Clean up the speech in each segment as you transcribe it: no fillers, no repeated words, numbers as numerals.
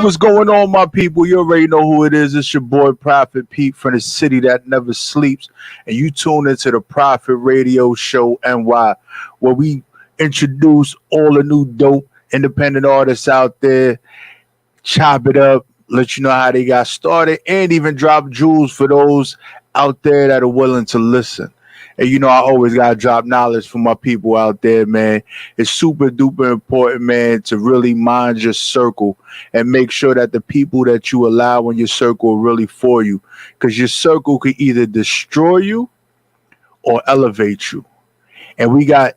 what's going on, my people? You already know who it is. It's your boy Prophet Pete from the city that never sleeps. And you tune into the Prophet Radio Show NY, where we introduce all the new dope independent artists out there, chop it up, let you know how they got started, and even drop jewels for those out there that are willing to listen. And you know, I always gotta drop knowledge for my people out there, man. It's super duper important, man, to really mind your circle and make sure that the people that you allow in your circle are really for you. Because your circle could either destroy you or elevate you. And we got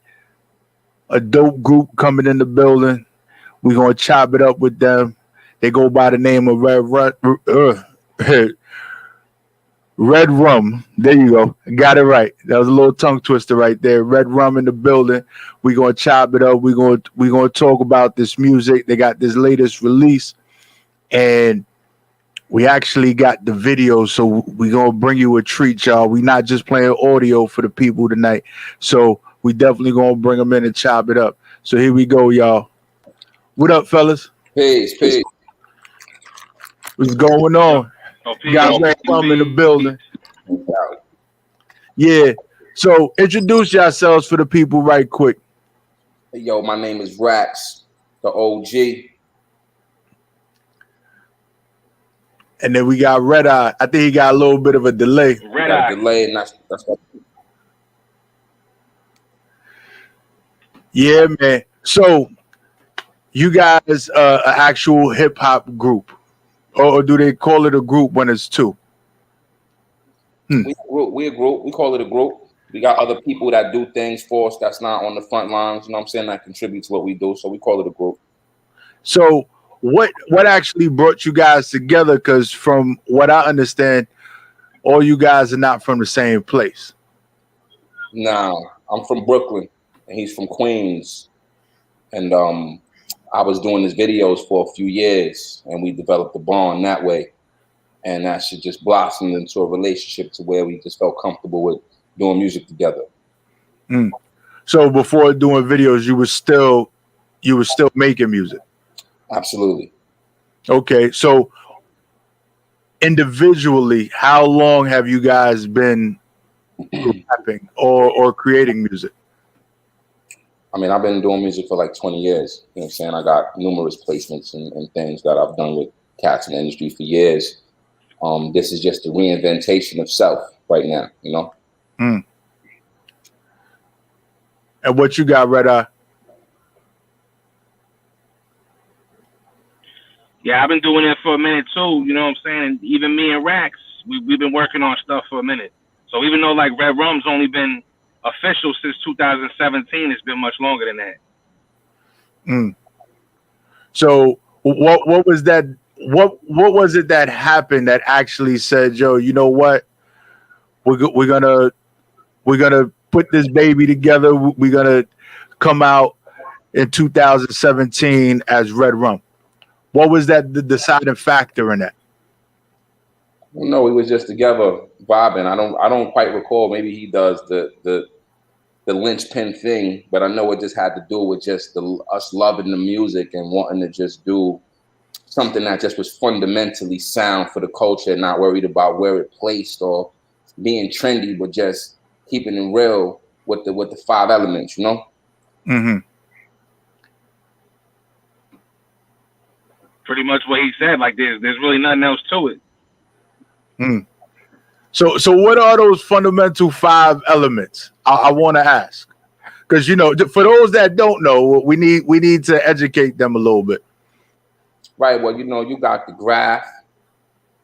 a dope group coming in the building. We're gonna chop it up with them. They go by the name of Red Rum. There you go. Got it right. That was a little tongue twister right there. Red Rum in the building. We're gonna chop it up. We're gonna talk about this music. They got this latest release, and we actually got the video. So we're gonna bring you a treat, y'all. We're not just playing audio for the people tonight. So we definitely gonna bring them in and chop it up. So here we go, y'all. What up, fellas? Peace. What's going on? Got Red Rum in the building. Yeah. So introduce yourselves for the people right quick. Hey, yo, my name is Rax, the OG. And then we got Red Eye. I think he got a little bit of a delay. Red Eye. Delay, and that's what. Yeah, man. So you guys an actual hip hop group, or do they call it a group when it's two? We a group. We call it a group. We got other people that do things for us that's not on the front lines. You know what I'm saying? That contribute to what we do. So we call it a group. So what actually brought you guys together? Because from what I understand, all you guys are not from the same place. Nah, I'm from Brooklyn and he's from Queens. And I was doing his videos for a few years and we developed a bond that way. And that shit just blossomed into a relationship to where we just felt comfortable with doing music together. So before doing videos, you were still making music. Absolutely. Okay, so individually, how long have you guys been rapping or creating music? I mean, I've been doing music for like 20 years. You know what I'm saying? I got numerous placements and things that I've done with cats in the industry for years. This is just a reinventation of self right now, you know? And what you got, Red Eye? Yeah, I've been doing it for a minute too, you know what I'm saying? Even me and Rax, we've been working on stuff for a minute. So even though like Red Rum's only been official since 2017, it's been much longer than that. So what was that? What was it that happened that actually said, "Yo, you know what? We're gonna put this baby together. We're gonna come out in 2017 as Red Rum." What was that the deciding factor in that? No, we was just together vibing. I don't quite recall. Maybe he does the linchpin thing, but I know it just had to do with just us loving the music and wanting to just do something that just was fundamentally sound for the culture, not worried about where it placed or being trendy, but just keeping it real with the five elements, you know? Pretty much what he said. Like there's really nothing else to it. So what are those fundamental five elements? I want to ask, because you know, for those that don't know, we need to educate them a little bit. Right. Well, you know, you got the graph,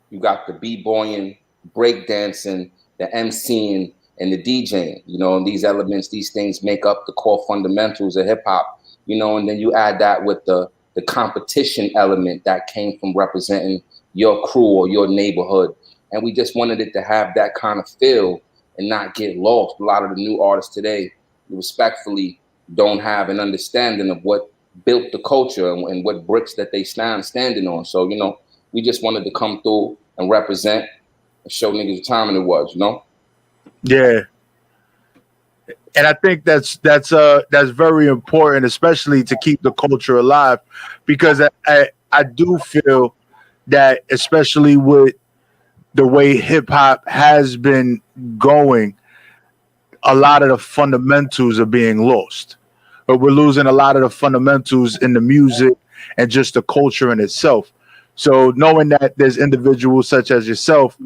you got the b-boying, breakdancing, the MCing, and the DJing. You know, and these elements, these things make up the core fundamentals of hip hop. You know, and then you add that with the competition element that came from representing your crew or your neighborhood. And we just wanted it to have that kind of feel and not get lost. A lot of the new artists today respectfully don't have an understanding of what built the culture and what bricks that they standing on. So, you know, we just wanted to come through and represent and show niggas the time it was, you know? Yeah. And I think that's very important, especially to keep the culture alive, because I do feel that, especially with the way hip hop has been going, a lot of the fundamentals are being lost. But we're losing a lot of the fundamentals in the music and just the culture in itself. So knowing that there's individuals such as yourself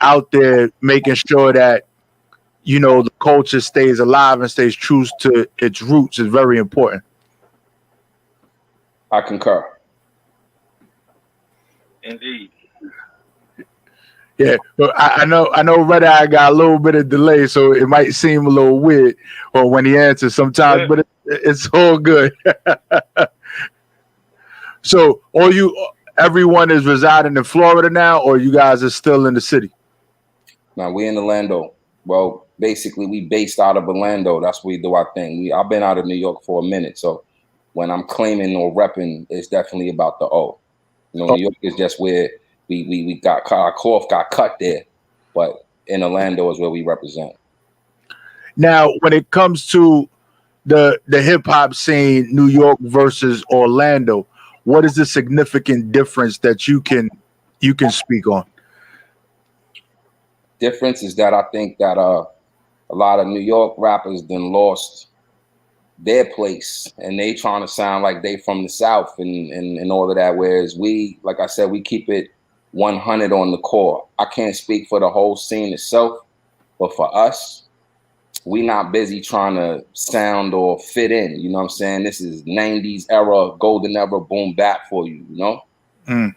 out there making sure that, you know, the culture stays alive and stays true to its roots is very important. I concur. Indeed. Yeah, but I know Red Eye got a little bit of delay, so it might seem a little weird or when he answers sometimes, Yeah. but it's all good. So everyone is residing in Florida now, or you guys are still in the city? Now we in Orlando. Well, basically we based out of Orlando. That's where we do our thing. I've been out of New York for a minute, so when I'm claiming or repping, it's definitely about the O. You know, New York is just where we got our cloth got cut there, but in Orlando is where we represent. Now, when it comes to the hip hop scene, New York versus Orlando, what is the significant difference that you can speak on? Difference is that I think that a lot of New York rappers then lost their place and they trying to sound like they from the South and all of that, whereas we, like I said, we keep it 100 on the core. I can't speak for the whole scene itself, but for us, we not busy trying to sound or fit in. You know what I'm saying? This is 90s era, golden era, boom bap for you, you know? Mm.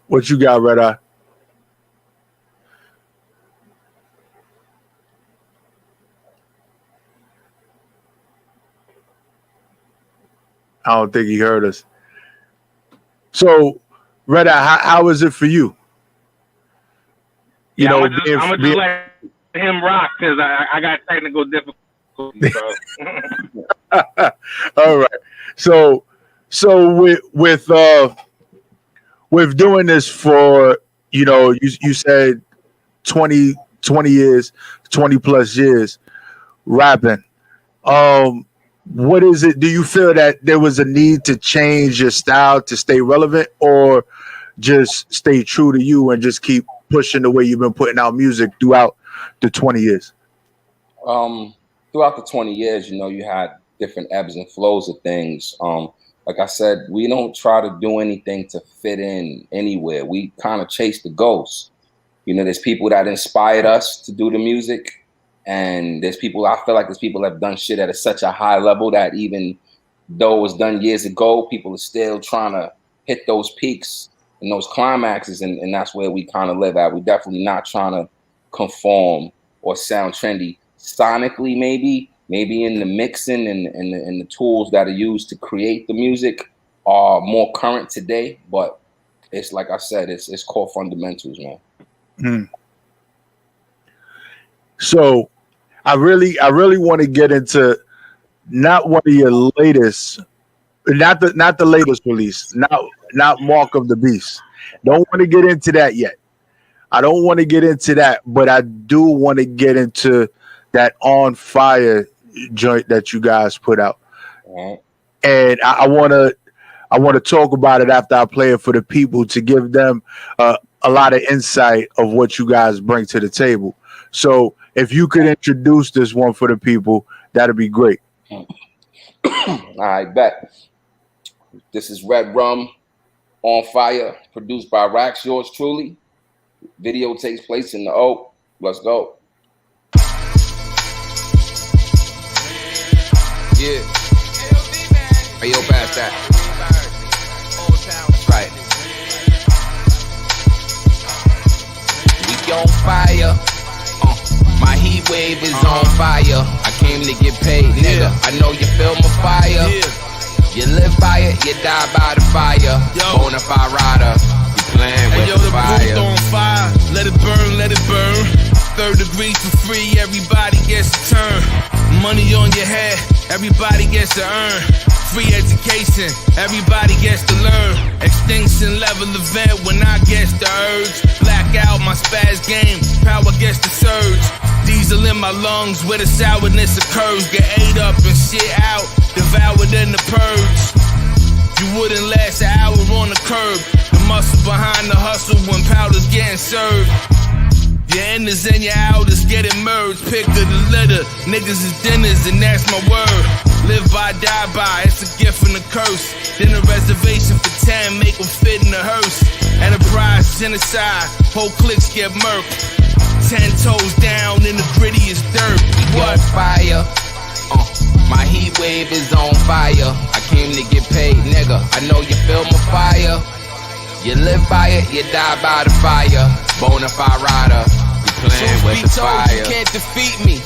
What you got, Red Eye? I don't think he heard us. So, Red Eye, how is it for you? You know, I'm gonna just let him rock because I got technical difficulties. So. All right. So with doing this for, you know, you said 20 years, 20 plus years rapping. What is it? Do you feel that there was a need to change your style to stay relevant, or just stay true to you and just keep pushing the way you've been putting out music throughout the 20 years? Throughout the 20 years, you know, you had different ebbs and flows of things. Like I said, we don't try to do anything to fit in anywhere. We kind of chase the ghost. You know, there's people that inspired us to do the music. And there's people, I feel like there's people that have done shit at such a high level that even though it was done years ago, people are still trying to hit those peaks and those climaxes. And that's where we kind of live at. We're definitely not trying to conform or sound trendy. Sonically, maybe in the mixing and the tools that are used to create the music are more current today. But it's like I said, it's core fundamentals, man. Mm. So I really want to get into not one of your latest, not the latest release, not Mark of the Beast. Don't want to get into that yet. I don't want to get into that, but I do want to get into that On Fire joint that you guys put out. Right. And I want to talk about it after I play it for the people to give them a lot of insight of what you guys bring to the table. So if you could introduce this one for the people, that'd be great. I bet. This is Red Rum, On Fire, produced by Rax, yours truly. Video takes place in the O. Let's go. Yeah. Hey, yo, pass that. Right. We on fire. My heat wave is on fire. I came to get paid, nigga. I know you feel my fire. You live by it, you die by the fire. Bonafide rider, you playing with the fire. On fire, let it burn, let it burn. 3rd degree for free, everybody gets a turn. Money on your head, everybody gets to earn. Free education, everybody gets to learn. Extinction level event when I get the urge. Black out my spaz game, power gets the surge. Diesel in my lungs where the sourness occurs. Get ate up and shit out, devoured in the purge. You wouldn't last an hour on the curb. The muscle behind the hustle when powder's getting served. Your inners and your outers getting merged. Pick of the litter, niggas is dinners, and that's my word. Live by, die by, it's a gift and a curse. Then a reservation for 10, make them fit in the hearse. Enterprise, genocide, whole cliques get murked. 10 toes down in the grittiest dirt. We on fire. My heat wave is on fire. I came to get paid, nigga. I know you feel my fire. You live by it, you die by the fire. Bonafide rider, you playing with the fire. You can't defeat me.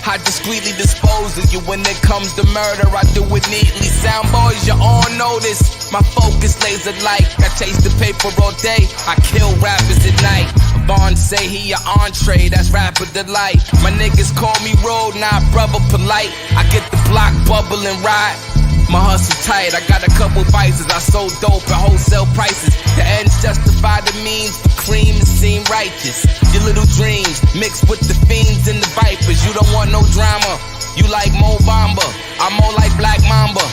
I discreetly dispose of you when it comes to murder. I do it neatly. Sound boys, you're on notice. My focus laser like I chase the paper all day. I kill rappers at night. Vaughn say he a entree, that's rapper delight. My niggas call me road, not brother polite. I get the block bubbling right. My hustle tight, I got a couple vices. I sold dope at wholesale prices. The ends justify the means, the cream and seem righteous. Your little dreams mixed with the fiends and the vipers. You don't want no drama, you like Mo Bamba. I'm more like Black Mamba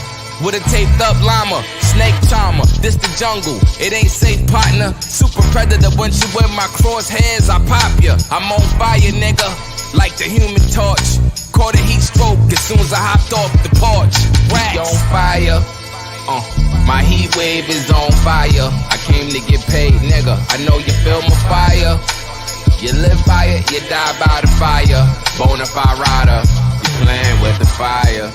with a taped up llama. Snake charmer, this the jungle, it ain't safe partner. Super predator, once you wear my crosshairs, I pop ya. I'm on fire, nigga, like the Human Torch. Caught a heat stroke as soon as I hopped off the porch. Racks. On fire, my heat wave is on fire. I came to get paid, nigga, I know you feel my fire. You live by it, you die by the fire. Bonafide rider, you playing with the fire.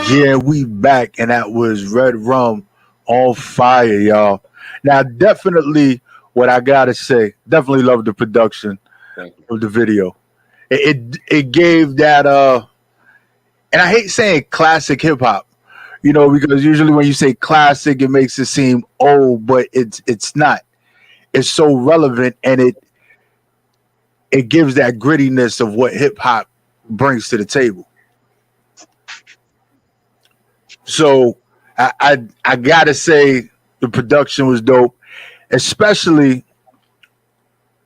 Yeah, we back, and that was Red Rum on fire, y'all. Now, definitely, what I gotta say, definitely love the production of the video. It gave that and I hate saying classic hip hop, you know, because usually when you say classic, it makes it seem old, but it's not. It's so relevant, and it gives that grittiness of what hip hop brings to the table. So I gotta say the production was dope, especially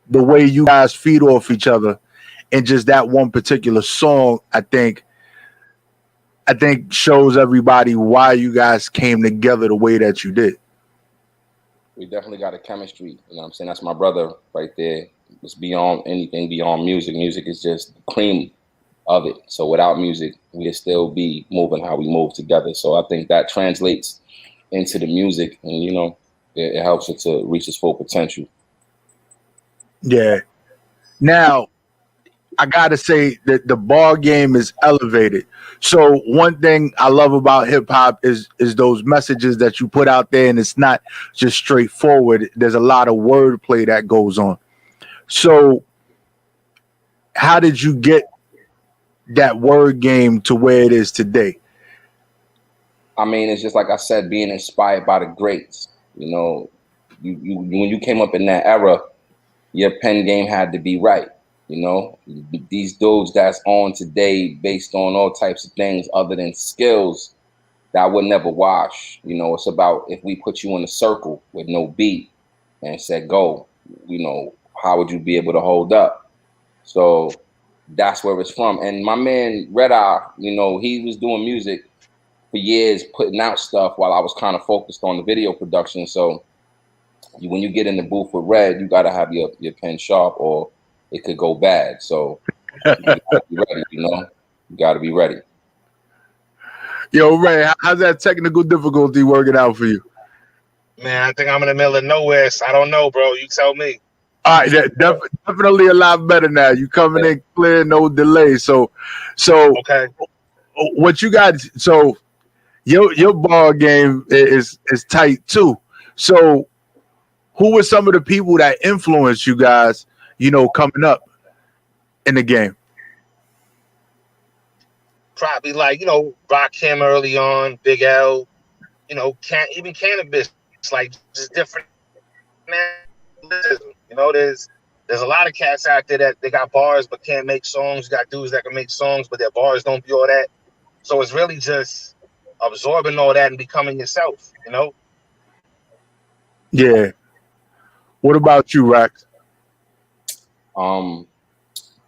the way you guys feed off each other in just that one particular song. I think shows everybody why you guys came together the way that you did. We definitely got a chemistry, you know what I'm saying? That's my brother right there. It's beyond anything, beyond music. Music is just the cream of it. So without music, we'd still be moving how we move together. So I think that translates into the music, and you know, it helps it to reach its full potential. Yeah. Now, I gotta say that the bar game is elevated. So one thing I love about hip hop is those messages that you put out there, and it's not just straightforward. There's a lot of wordplay that goes on. So how did you get that word game to where it is today? I mean, it's just like I said, being inspired by the greats. You know, you when you came up in that era, your pen game had to be right. You know, these dudes that's on today based on all types of things other than skills, that would never wash. You know, it's about if we put you in a circle with no beat and said go, you know, how would you be able to hold up? So that's where it's from. And my man Red Eye, you know, he was doing music for years, putting out stuff while I was kind of focused on the video production. So when you get in the booth with Red, you got to have your pen sharp or it could go bad. So you got to be ready, you know? You got to be ready. Yo, Ray, how's that technical difficulty working out for you? Man, I think I'm in the middle of nowhere, so I don't know, bro. You tell me. All right, definitely a lot better now. You coming in clear, no delay. So Okay. What you got? So your ball game is tight too. So who were some of the people that influenced you guys, you know, coming up in the game? Probably like, you know, Rakim early on, Big L, you know, even cannabis, it's like just different. You know, there's a lot of cats out there that they got bars but can't make songs. You got dudes that can make songs but their bars don't be all that. So it's really just absorbing all that and becoming yourself, you know? Yeah. What about you, Rax? I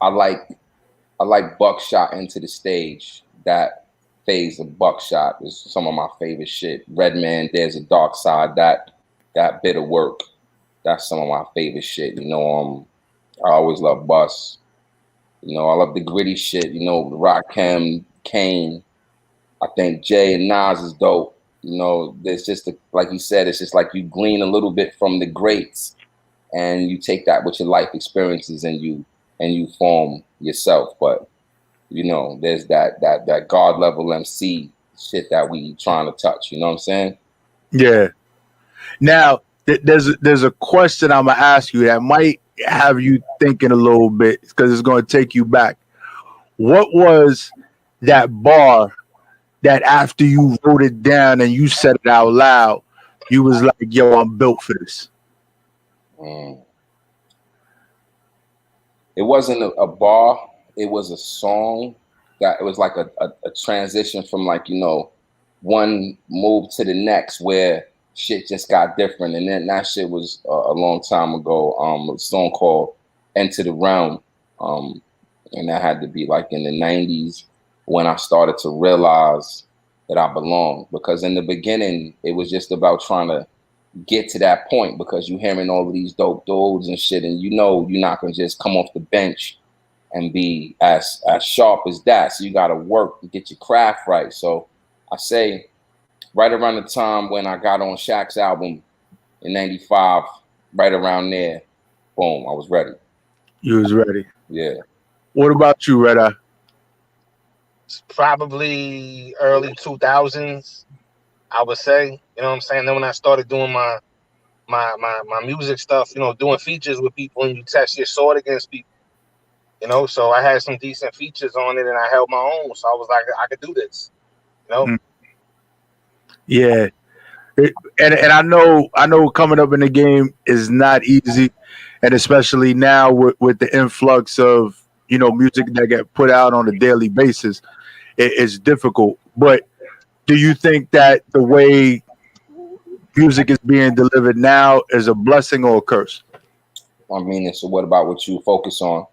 like Buckshot Into the Stage. That phase of Buckshot is some of my favorite shit. Redman, There's a Dark Side. That bit of work, that's some of my favorite shit. You know, I always love Bus. You know, I love the gritty shit. You know, Rakim, Kane. I think Jay and Nas is dope. You know, there's just like you said, it's just like you glean a little bit from the greats, and you take that with your life experiences, and you form yourself. But you know, there's that God level MC shit that we trying to touch. You know what I'm saying? Yeah. Now, there's a question I'm gonna ask you that might have you thinking a little bit because it's gonna take you back. What was that bar that after you wrote it down and you said it out loud, you was like, "Yo, I'm built for this"? It wasn't a bar. It was a song that it was like a transition from, like, you know, one move to the next where shit just got different. And then that shit was a long time ago. A song called Enter the Realm. And that had to be like in the 90s when I started to realize that I belonged. Because in the beginning, it was just about trying to get to that point, because you're hearing all of these dope dudes and shit, and you know you're not gonna just come off the bench and be as sharp as that. So you gotta work to get your craft right. So I say right around the time when I got on Shaq's album in '95, right around there, boom, I was ready. You was ready. Yeah. What about you, Red Eye? It's probably early 2000s, I would say. You know what I'm saying? Then when I started doing my music stuff, you know, doing features with people, and you test your sword against people, you know. So I had some decent features on it, and I held my own. So I was like, I could do this, you know. Yeah, and I know coming up in the game is not easy, and especially now with the influx of, you know, music that get put out on a daily basis, it's difficult. But do you think that the way music is being delivered now is a blessing or a curse? I mean, so what about what you focus on?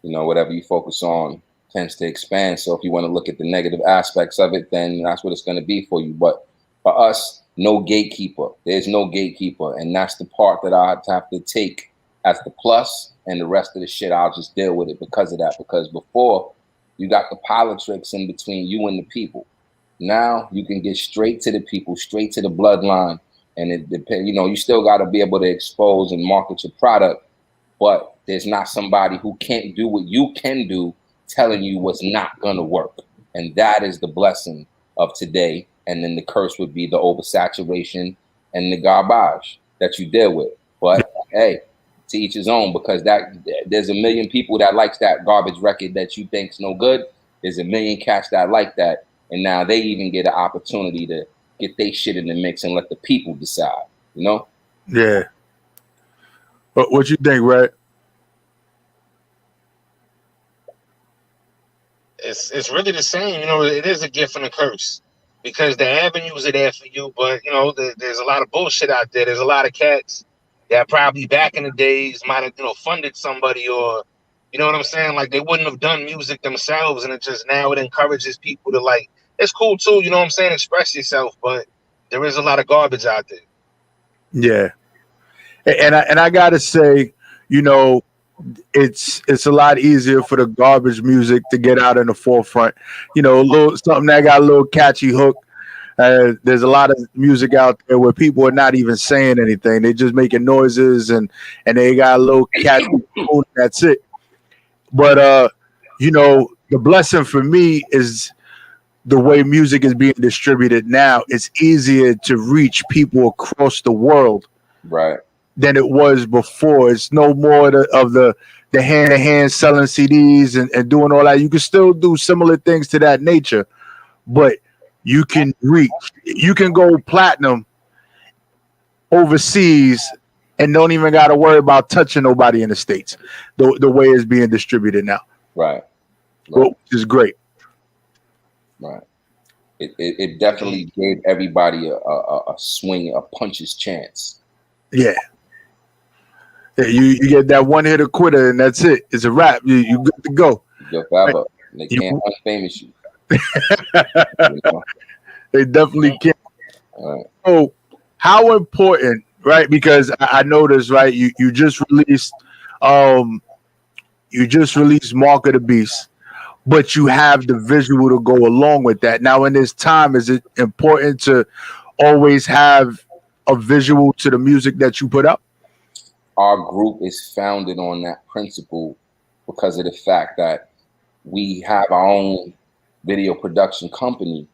You know, whatever you focus on tends to expand. So if you want to look at the negative aspects of it, then that's what it's going to be for you. But for us, no gatekeeper. There's no gatekeeper. And that's the part that I have to take as the plus, and the rest of the shit, I'll just deal with it because of that. Because before, you got the politics in between you and the people. Now you can get straight to the people, straight to the bloodline. And it depends, you know, you still got to be able to expose and market your product, but there's not somebody who can't do what you can do telling you what's not going to work. And that is the blessing of today. And then the curse would be the oversaturation and the garbage that you deal with. But hey, to each his own, because that there's a million people that likes that garbage record that you think's no good. There's a million cats that like that. And now they even get an opportunity to get their shit in the mix and let the people decide, you know? Yeah. But what you think, Red? It's really the same. You know, it is a gift and a curse, because the avenues are there for you, but, you know, there's a lot of bullshit out there. There's a lot of cats that probably back in the days might have, you know, funded somebody, or, you know what I'm saying? Like, they wouldn't have done music themselves, and it just now it encourages people to, like, it's cool too, you know what I'm saying, express yourself, but there is a lot of garbage out there. Yeah. And I gotta say, you know, it's a lot easier for the garbage music to get out in the forefront. You know, a little something that got a little catchy hook. There's a lot of music out there where people are not even saying anything; they're just making noises, and they got a little catchy tune. That's it. But you know, the blessing for me is the way music is being distributed now. It's easier to reach people across the world, right, than it was before. It's no more of the hand-to-hand selling CDs and doing all that. You can still do similar things to that nature, but you can go platinum overseas and don't even got to worry about touching nobody in the States. The way it's being distributed now, Right. which is great. Right. It definitely gave everybody a swing, a puncher's chance. Yeah. You get that one hitter quitter and that's it. It's a wrap. You good to go. You're forever. They can't unfamous you. You know? They definitely can. Right. So, how important, right? Because I noticed, right? You just released, Mark of the Beast, but you have the visual to go along with that. Now, in this time, is it important to always have a visual to the music that you put up? Our group is founded on that principle because of the fact that we have our own video production company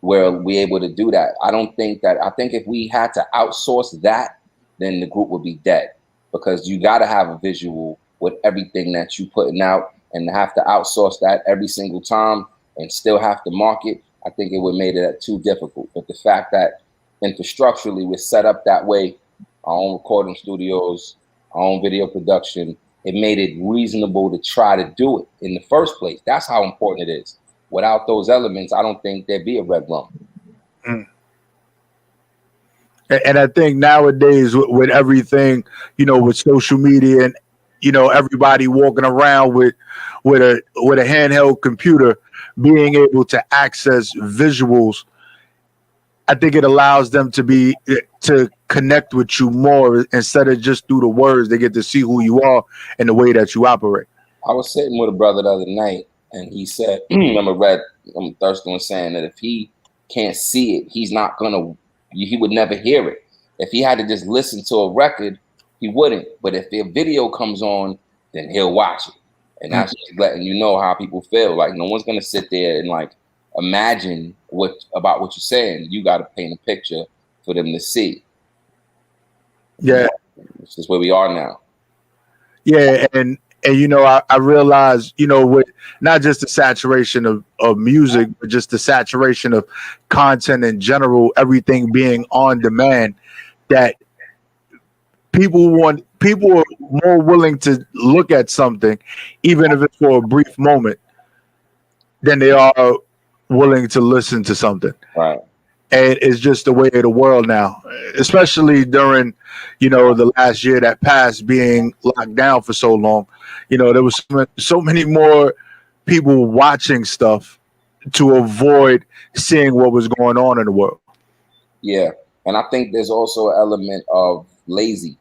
where we're able to do that. I think if we had to outsource that, then the group would be dead, because you got to have a visual with everything that you putting out, and to have to outsource that every single time and still have to market, I think it would make it too difficult. But the fact that infrastructurally we're set up that way, our own recording studios, our own video production, it made it reasonable to try to do it in the first place. That's how important it is. Without those elements, I don't think there'd be a Red Rum. And I think nowadays with everything, with social media and, everybody walking around with a handheld computer, being able to access visuals, I think it allows them to connect with you more instead of just through the words. They get to see who you are and the way that you operate. I was sitting with a brother the other night, and he said, remember Thurston was saying that if he can't see it, he would never hear it. If he had to just listen to a record, he wouldn't. But if the video comes on, then he'll watch it. And that's just letting you know how people feel. Like, no one's gonna sit there and like imagine about what you're saying. You got to paint a picture for them to see. Yeah, this is where we are now. Yeah, and I realized, with not just the saturation of music, but just the saturation of content in general, everything being on demand, that people are more willing to look at something, even if it's for a brief moment, than they are willing to listen to something. Right. And it's just the way of the world now, especially during, the last year that passed, being locked down for so long. There was so many more people watching stuff to avoid seeing what was going on in the world. Yeah. And I think there's also an element of lazy.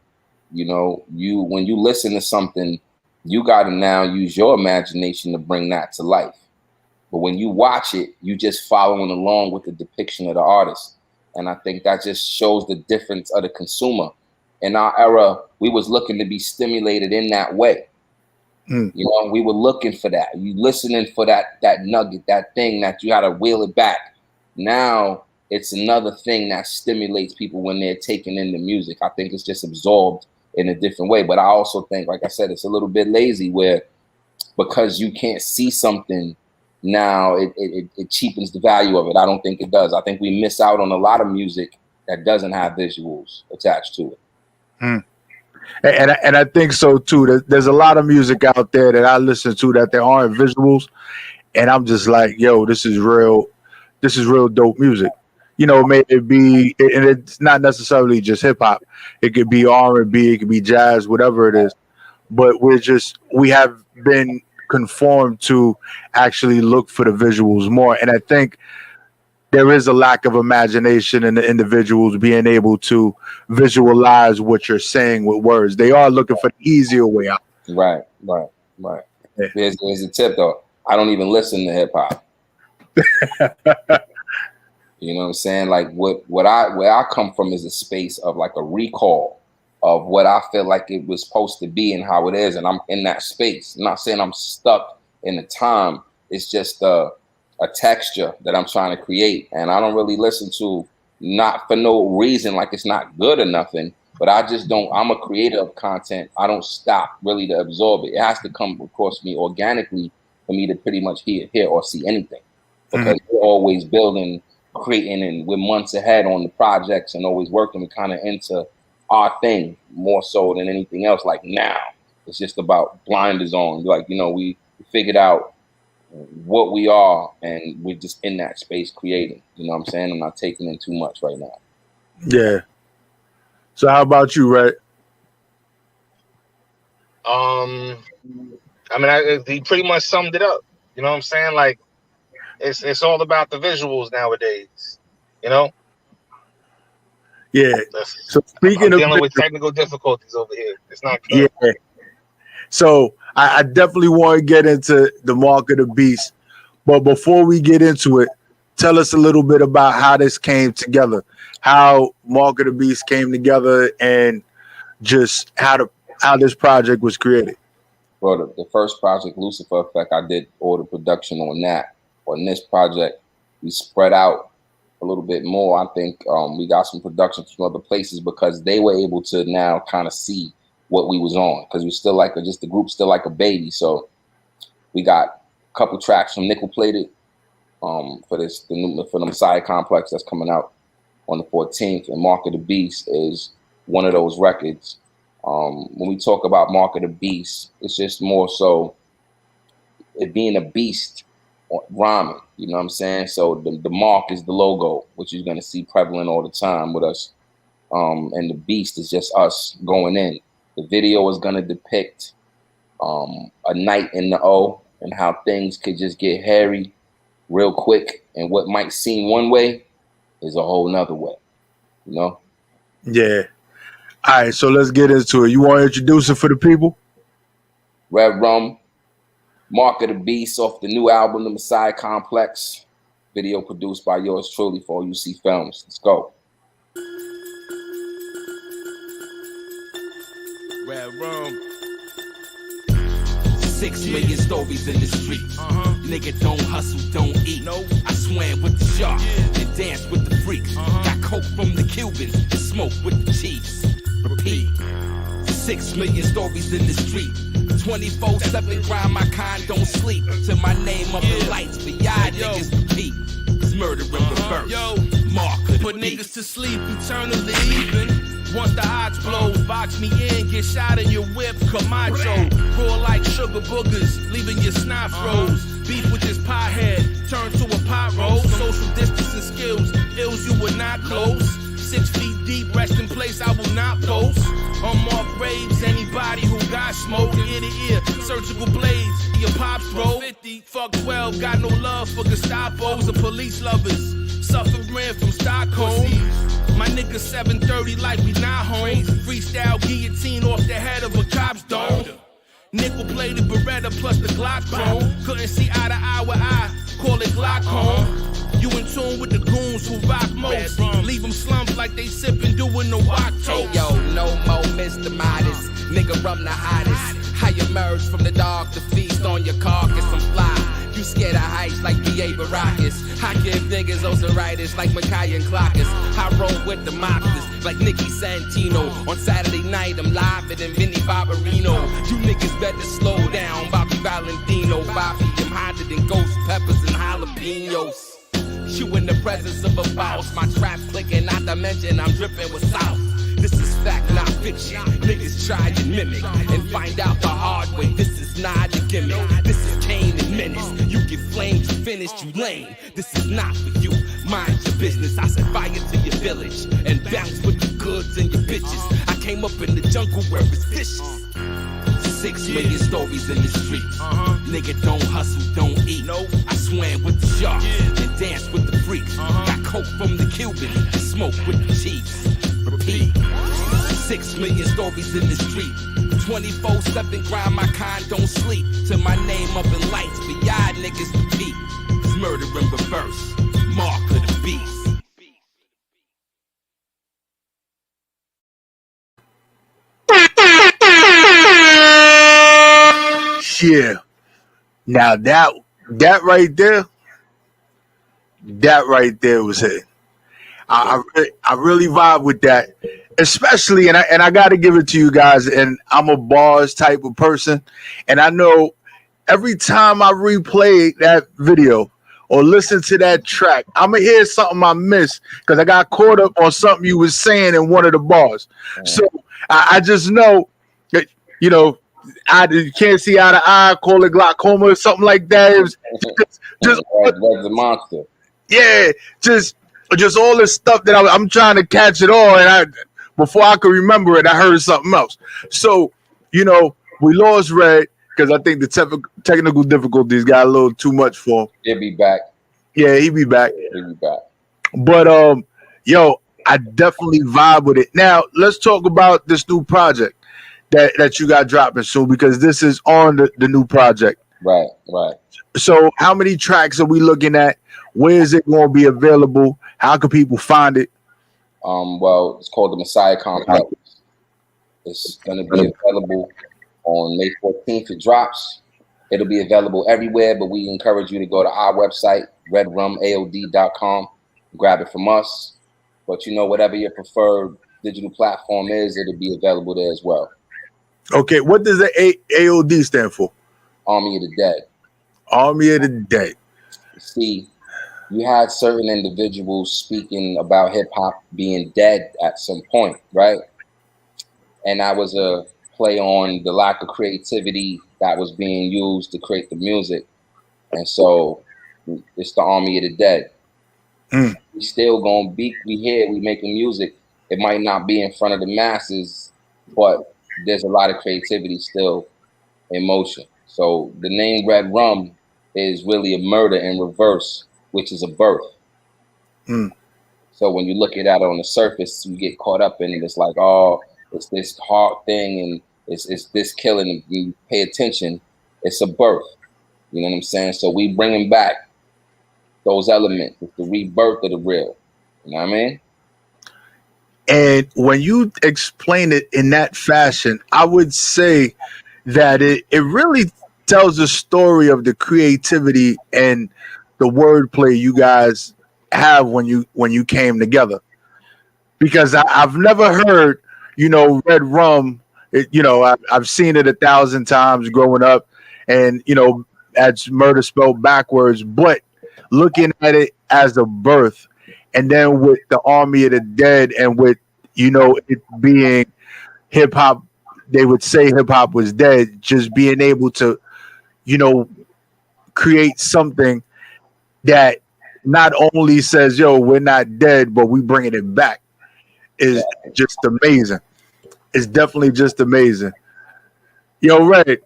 When you listen to something, you got to now use your imagination to bring that to life. But when you watch it, you just following along with the depiction of the artist. And I think that just shows the difference of the consumer. In our era, we was looking to be stimulated in that way. We were looking for that. You listening for that nugget, that thing that you got to wheel it back. Now it's another thing that stimulates people when they're taking in the music. I think it's just absorbed in a different way. But I also think, like I said, it's a little bit lazy where because you can't see something, now it cheapens the value of it. I don't think it does. I think we miss out on a lot of music that doesn't have visuals attached to it. And I think so too. There's a lot of music out there that I listen to that there aren't visuals, and I'm just like, yo, this is real dope music. May it be, and it's not necessarily just hip hop. It could be R&B, it could be jazz, whatever it is. But we have been conformed to actually look for the visuals more. And I think there is a lack of imagination in the individuals being able to visualize what you're saying with words. They are looking for the easier way out. Right. Yeah. Here's a tip though. I don't even listen to hip hop. You know what I'm saying? Like where I come from is a space of like a recall of what I feel like it was supposed to be and how it is, and I'm in that space. I'm not saying I'm stuck in the time. It's just a texture that I'm trying to create, and I don't really listen to, not for no reason like it's not good or nothing, but I just don't. I'm a creator of content. I don't stop really to absorb it. It has to come across me organically for me to pretty much hear or see anything, because we're always building, creating, and we're months ahead on the projects and always working kind of into our thing more so than anything else. Like now, it's just about blinders on. Like, you know, we figured out what we are and we're just in that space creating. You know what I'm saying? I'm not taking in too much right now. Yeah. So how about you, Red? I mean, he pretty much summed it up. You know what I'm saying? Like, it's all about the visuals nowadays. You know? Yeah. So speaking I'm of dealing with technical difficulties over here. It's not good. Yeah. So I definitely want to get into the Mark of the Beast. But before we get into it, tell us a little bit about how this came together, how Mark of the Beast came together, and just how this project was created. Well, the first project, Lucifer Effect, I did all the production on that. On this project, we spread out a little bit more. I think we got some production from other places because they were able to now kind of see what we was on, because we still like the group still like a baby. So we got a couple tracks from Nickel Plated for the Messiah Complex that's coming out on the 14th, and Mark of the Beast is one of those records. When we talk about Mark of the Beast, it's just more so it being a beast rhyming, you know what I'm saying? So the mark is the logo, which you're gonna see prevalent all the time with us. And the beast is just us going in. The video is gonna depict a night in the O and how things could just get hairy real quick, and what might seem one way is a whole nother way, you know? Yeah. All right, so let's get into it. You want to introduce it for the people? Red Rum, Mark of the Beast off the new album, The Messiah Complex. Video produced by yours truly for UC Films. Let's go. Red Rum. 6 million stories in the street. Nigga don't hustle, don't eat. No. I swam with the sharks and danced with the freaks. Got coke from the Cubans and smoke with the chiefs. Repeat. 6 million stories in the street. 24/7 grind, my kind don't sleep. Till my name up in lights for y'all niggas to peep. It's murder in reverse. Yo, Mark of the put Beast. niggas to sleep eternally. Once the odds blow, box me in, get shot in your whip, Camacho. Roar like sugar boogers, leaving your snot froze. Beef with this pothead, turn to a pot roast. Social distancing skills, ills you would not close. 6 feet deep, rest in place, I will not post. Unmarked graves, anybody who got smoke, ear to ear, surgical blades, your pops roll. 50, fuck 12, got no love for Gestapos or police lovers. Suffering from Stockholm. My nigga 730 like we not home. Freestyle guillotine off the head of a cop's dome. Nickel plated Beretta plus the Glock chrome. Couldn't see eye to eye with eye, call it Glaucoma. You in tune with the goons who rock most. Leave them slumped like they sippin', doing the walk toast. Hey yo, no more Mr. Modest. Nigga rum the hottest. I emerge from the dark to feast on your carcass. I'm fly. You scared of heights like B.A. Baracus. I give niggas osiritis like Mackay and Clockers. I roll with the mobsters like Nicky Santino. On Saturday night, I'm live than Vinny Barbarino. You niggas better slow down, Bobby Valentino. Bobby, I'm hotter than ghost peppers and jalapenos. You in the presence of a boss. My trap clicking, not to mention I'm dripping with sauce. This is fact, not fiction. Niggas try to mimic and find out the hard way. This is not a gimmick. This is Kane and Menace. You get flamed, you finished, you lame. This is not for you. Mind your business. I set fire to your village and bounce with the goods and your bitches. I came up in the jungle where it's vicious. 6 million stories in the street. Nigga don't hustle, don't eat. No. I swam with the sharks and danced with the freaks. Got coke from the Cubans and smoke with the chiefs. Repeat. 6 million stories in the street. 24/7 grind, my kind don't sleep. Till my name up in lights for y'all niggas to peep. It's murder in reverse. Mark of the Beast. Yeah. Now that right there was it. I really vibe with that, especially, and I got to give it to you guys. And I'm a bars type of person, and I know every time I replay that video or listen to that track, I'm gonna hear something I missed because I got caught up on something you was saying in one of the bars. So I just know that, you know, you can't see eye to eye, call it glaucoma or something like that. It was just Red's a monster. yeah, just all this stuff that I'm trying to catch it all, and before I could remember it, I heard something else. So, you know, we lost Red because I think the technical difficulties got a little too much for him. He'll be back. Yeah, he'll be back. He'll be back. But yo, I definitely vibe with it. Now let's talk about this new project that you got dropping soon, because this is on the new project. Right. So how many tracks are we looking at? Where is it going to be available? How can people find it? Well, it's called the Messiah Complex. It's going to be available on May 14th. It drops. It'll be available everywhere, but we encourage you to go to our website, redrumaod.com, grab it from us. But you know, whatever your preferred digital platform is, it'll be available there as well. Okay, what does the AOD stand for? Army of the Dead. Army of the Dead. See, you had certain individuals speaking about hip hop being dead at some point, right? And that was a play on the lack of creativity that was being used to create the music. And so it's the Army of the Dead. We still gonna be, we here, we making music. It might not be in front of the masses, but there's a lot of creativity still in motion. So the name Red Rum is really a murder in reverse, which is a birth. So when you look at that on the surface, you get caught up in it. It's like, oh, it's this hard thing and it's this killing. And you pay attention, it's a birth. You know what I'm saying? So we bringing back those elements. It's the rebirth of the real. You know what I mean? And when you explain it in that fashion, I would say that it really tells a story of the creativity and the wordplay you guys have when you came together. Because I've never heard, you know, Red Rum. You know, I've seen it 1,000 times growing up, and you know, that's murder spelled backwards. But looking at it as a birth, and then with the Army of the Dead, and with, you know, it being hip hop, they would say hip hop was dead. Just being able to, you know, create something that not only says, yo, we're not dead, but we bringing it back, is just amazing. It's definitely just amazing. Yo, Red,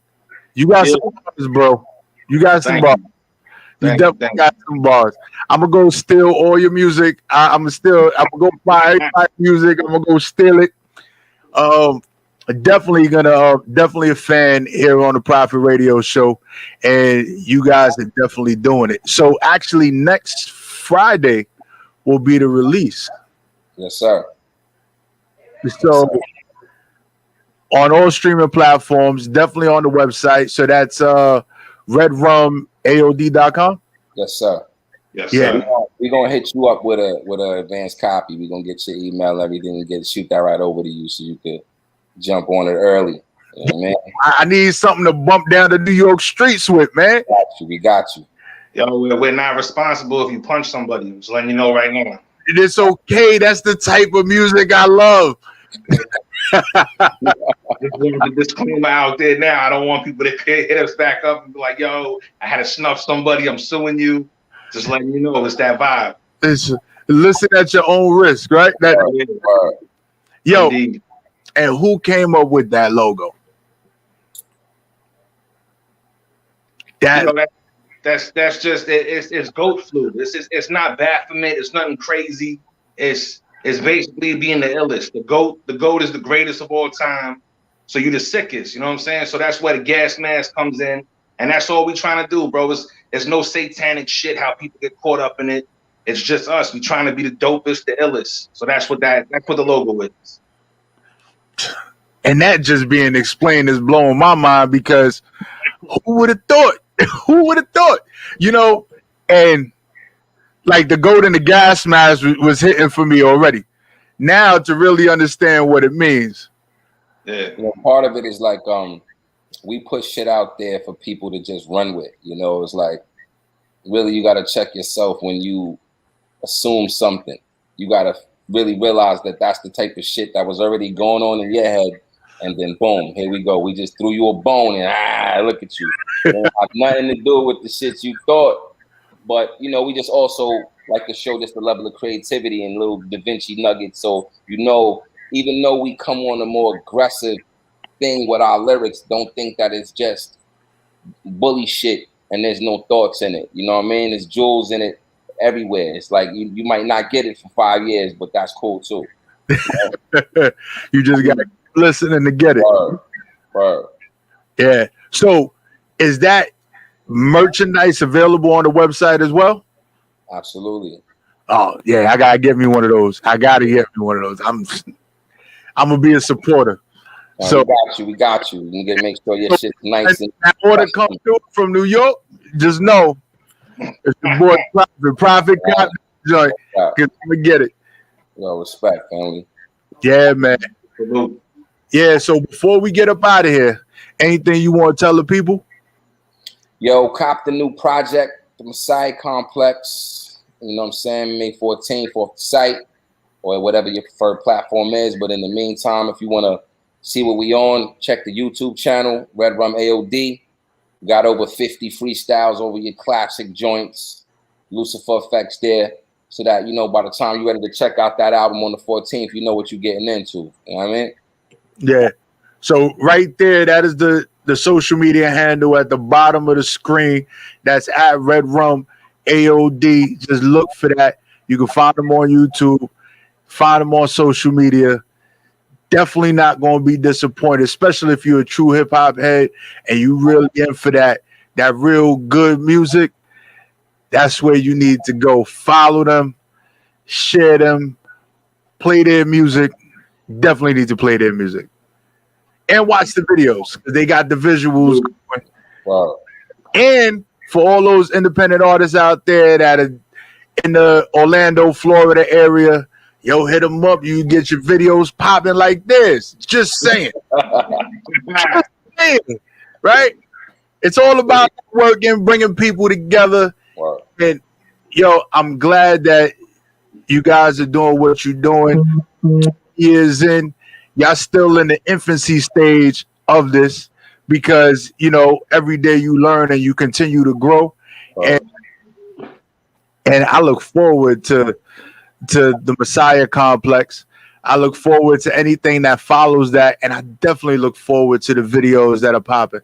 you got some bars, bro. You got some bars. You definitely got some bars. I'm gonna go steal all your music. I'm gonna go buy everybody's music. I'm gonna go steal it. Definitely a fan here on the Prophet Radio Show, and you guys are definitely doing it. So actually, next Friday will be the release. Yes, sir. So on all streaming platforms, definitely on the website. So that's redrumaod.com. Yes, sir. Yes, Yeah. sir. We're gonna hit you up with an advanced copy. We're gonna get your email, everything, and shoot that right over to you so you could jump on it early. You know what I mean? I need something to bump down the New York streets with, man. We got you. Yo, we're not responsible if you punch somebody. I'm just letting you know right now. It's okay. That's the type of music I love. The disclaimer out there now. I don't want people to hit us back up and be like, yo, I had to snuff somebody. I'm suing you. Just letting you know it's that vibe. Listen at your own risk, right? Yo, Indeed. and who came up with that logo? You know, that's just it's goat flu. It's not Baphomet. It's nothing crazy. It's basically being the illest. The goat is the greatest of all time. So you're the sickest. You know what I'm saying? So that's where the gas mask comes in, and that's all we trying to do, bro. It's no satanic shit. How people get caught up in it. It's just us. We trying to be the dopest, the illest. So that's what the logo is. And that just being explained is blowing my mind, because who would have thought? Who would have thought? You know, and like the goat and the gas mask was hitting for me already. Now to really understand what it means. Yeah. You know, part of it is like we put shit out there for people to just run with. You know, it's like really, you got to check yourself when you assume something. You got to really realize that that's the type of shit that was already going on in your head. And then boom, here we go. We just threw you a bone and look at you. It don't have nothing to do with the shit you thought. But, you know, we just also like to show just the level of creativity and little Da Vinci nuggets. So, you know, even though we come on a more aggressive thing with our lyrics, don't think that it's just bully shit and there's no thoughts in it. You know what I mean? There's jewels in it everywhere. It's like you might not get it for 5 years, but that's cool too. You just got to listen to get it. Word. Yeah. So is that merchandise available on the website as well? Absolutely. Oh yeah, I gotta get me one of those. I'm gonna be a supporter. So we got you. You gotta make sure your shit's nice. And that order comes through from New York, just know it's the boy Prophet Cotton joint. Cause I'm gonna get it. Yo, respect, family. Yeah, man. Yeah, so before we get up out of here, anything you want to tell the people? Yo, cop the new project, the Messiah Complex. You know what I'm saying? May 14th off the site or whatever your preferred platform is. But in the meantime, if you want to see what we on, check the YouTube channel, Red Rum AOD. We got over 50 freestyles over your classic joints, Lucifer effects there. So that, you know, by the time you're ready to check out that album on the 14th, you know what you're getting into. You know what I mean? Yeah. So right there, that is the social media handle at the bottom of the screen. That's at Red Rum AOD. Just look for that. You can find them on YouTube, find them on social media. Definitely not going to be disappointed, especially if you're a true hip hop head and you really in for that real good music. That's where you need to go. Follow them, share them, play their music. Definitely need to play their music. And watch the videos because they got the visuals going. Wow. And for all those independent artists out there that are in the Orlando, Florida area, yo, hit them up. You get your videos popping like this. Just saying. Just saying. Right? It's all about working, bringing people together. Wow. And, yo, I'm glad that you guys are doing what you're doing. 2 years in, y'all still in the infancy stage of this because, you know, every day you learn and you continue to grow. Wow. And I look forward to the Messiah Complex. I look forward to anything that follows that. And I definitely look forward to the videos that are popping.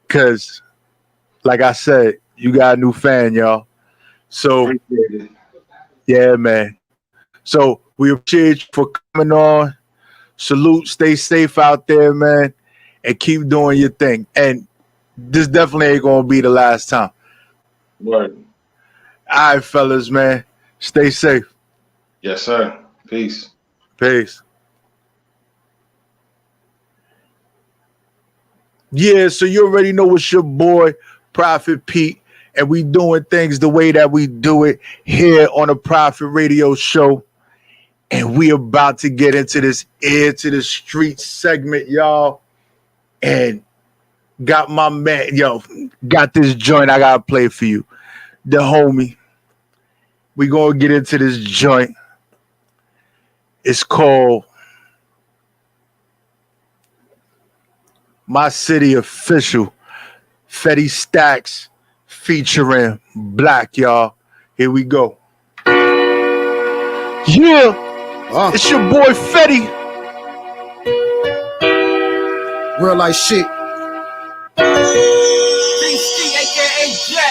Because, like I said, you got a new fan, y'all. So, yeah, man. So, we appreciate you for coming on. Salute. Stay safe out there, man. And keep doing your thing. And this definitely ain't going to be the last time. Right. All right, fellas, man. Stay safe. Yes, sir. Peace. Peace. Yeah, so you already know it's your boy, Prophet Pete, and we doing things the way that we do it here on the Prophet Radio Show. And we about to get into this Ear to the Street segment, y'all. And got my man, got this joint I gotta play for you. The homie. We gonna get into this joint. It's called My City Official, Fetty Stacks featuring Black, y'all. Here we go. Yeah, it's your boy Fetty. Real life shit.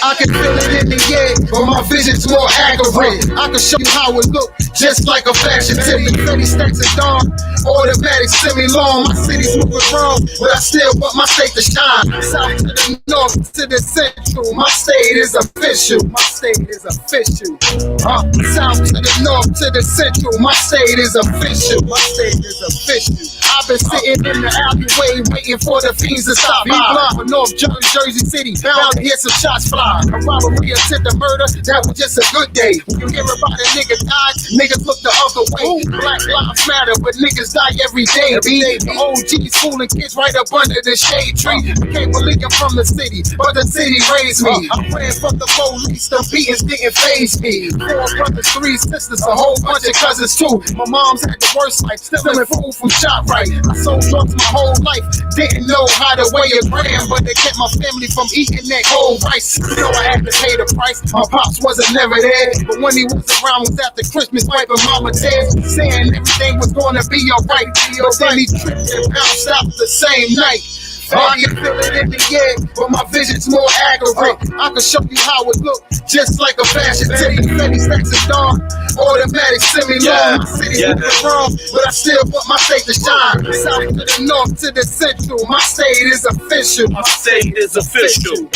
I can feel it in the air, but my vision's more accurate. I can show you how it look, just like a fashion tip. And 30 stacks of dawn, automatic semi-long. My city's moving wrong, but I still want my state to shine. South to the north, to the central, my state is official. My state is official. South to the north, to the central, my state is official. My state is official. I've been sitting in the alleyway waiting for the fiends to stop by. From North Jersey City, bound to hear some shots fly. A robbery attempted murder, that was just a good day. When you hear about a nigga died, niggas look the other way. Black lives matter, but niggas die every day. The OGs fooling kids right up under the shade tree. Can't believe I'm from the city, but the city raised me. I'm praying for the police, the beatings didn't faze me. 4 brothers, 3 sisters, a whole bunch of cousins too. My mom's had the worst life, stealing food from ShopRite. I sold drugs my whole life, didn't know how to weigh a gram, but they kept my family from eating that cold rice. You know I had to pay the price. My pops wasn't never there, but when he was around was after Christmas, wiping mama tears, saying everything was gonna be alright. But then he tripped and bounced out the same night. I can feel it in the air, but my vision's more accurate. I can show you how it look, just like a fashion tip. Many stacks of dawn, automatic semi-long. My city's moving wrong, but I still want my state to shine. South to the north to the central, my state is official. My state is official.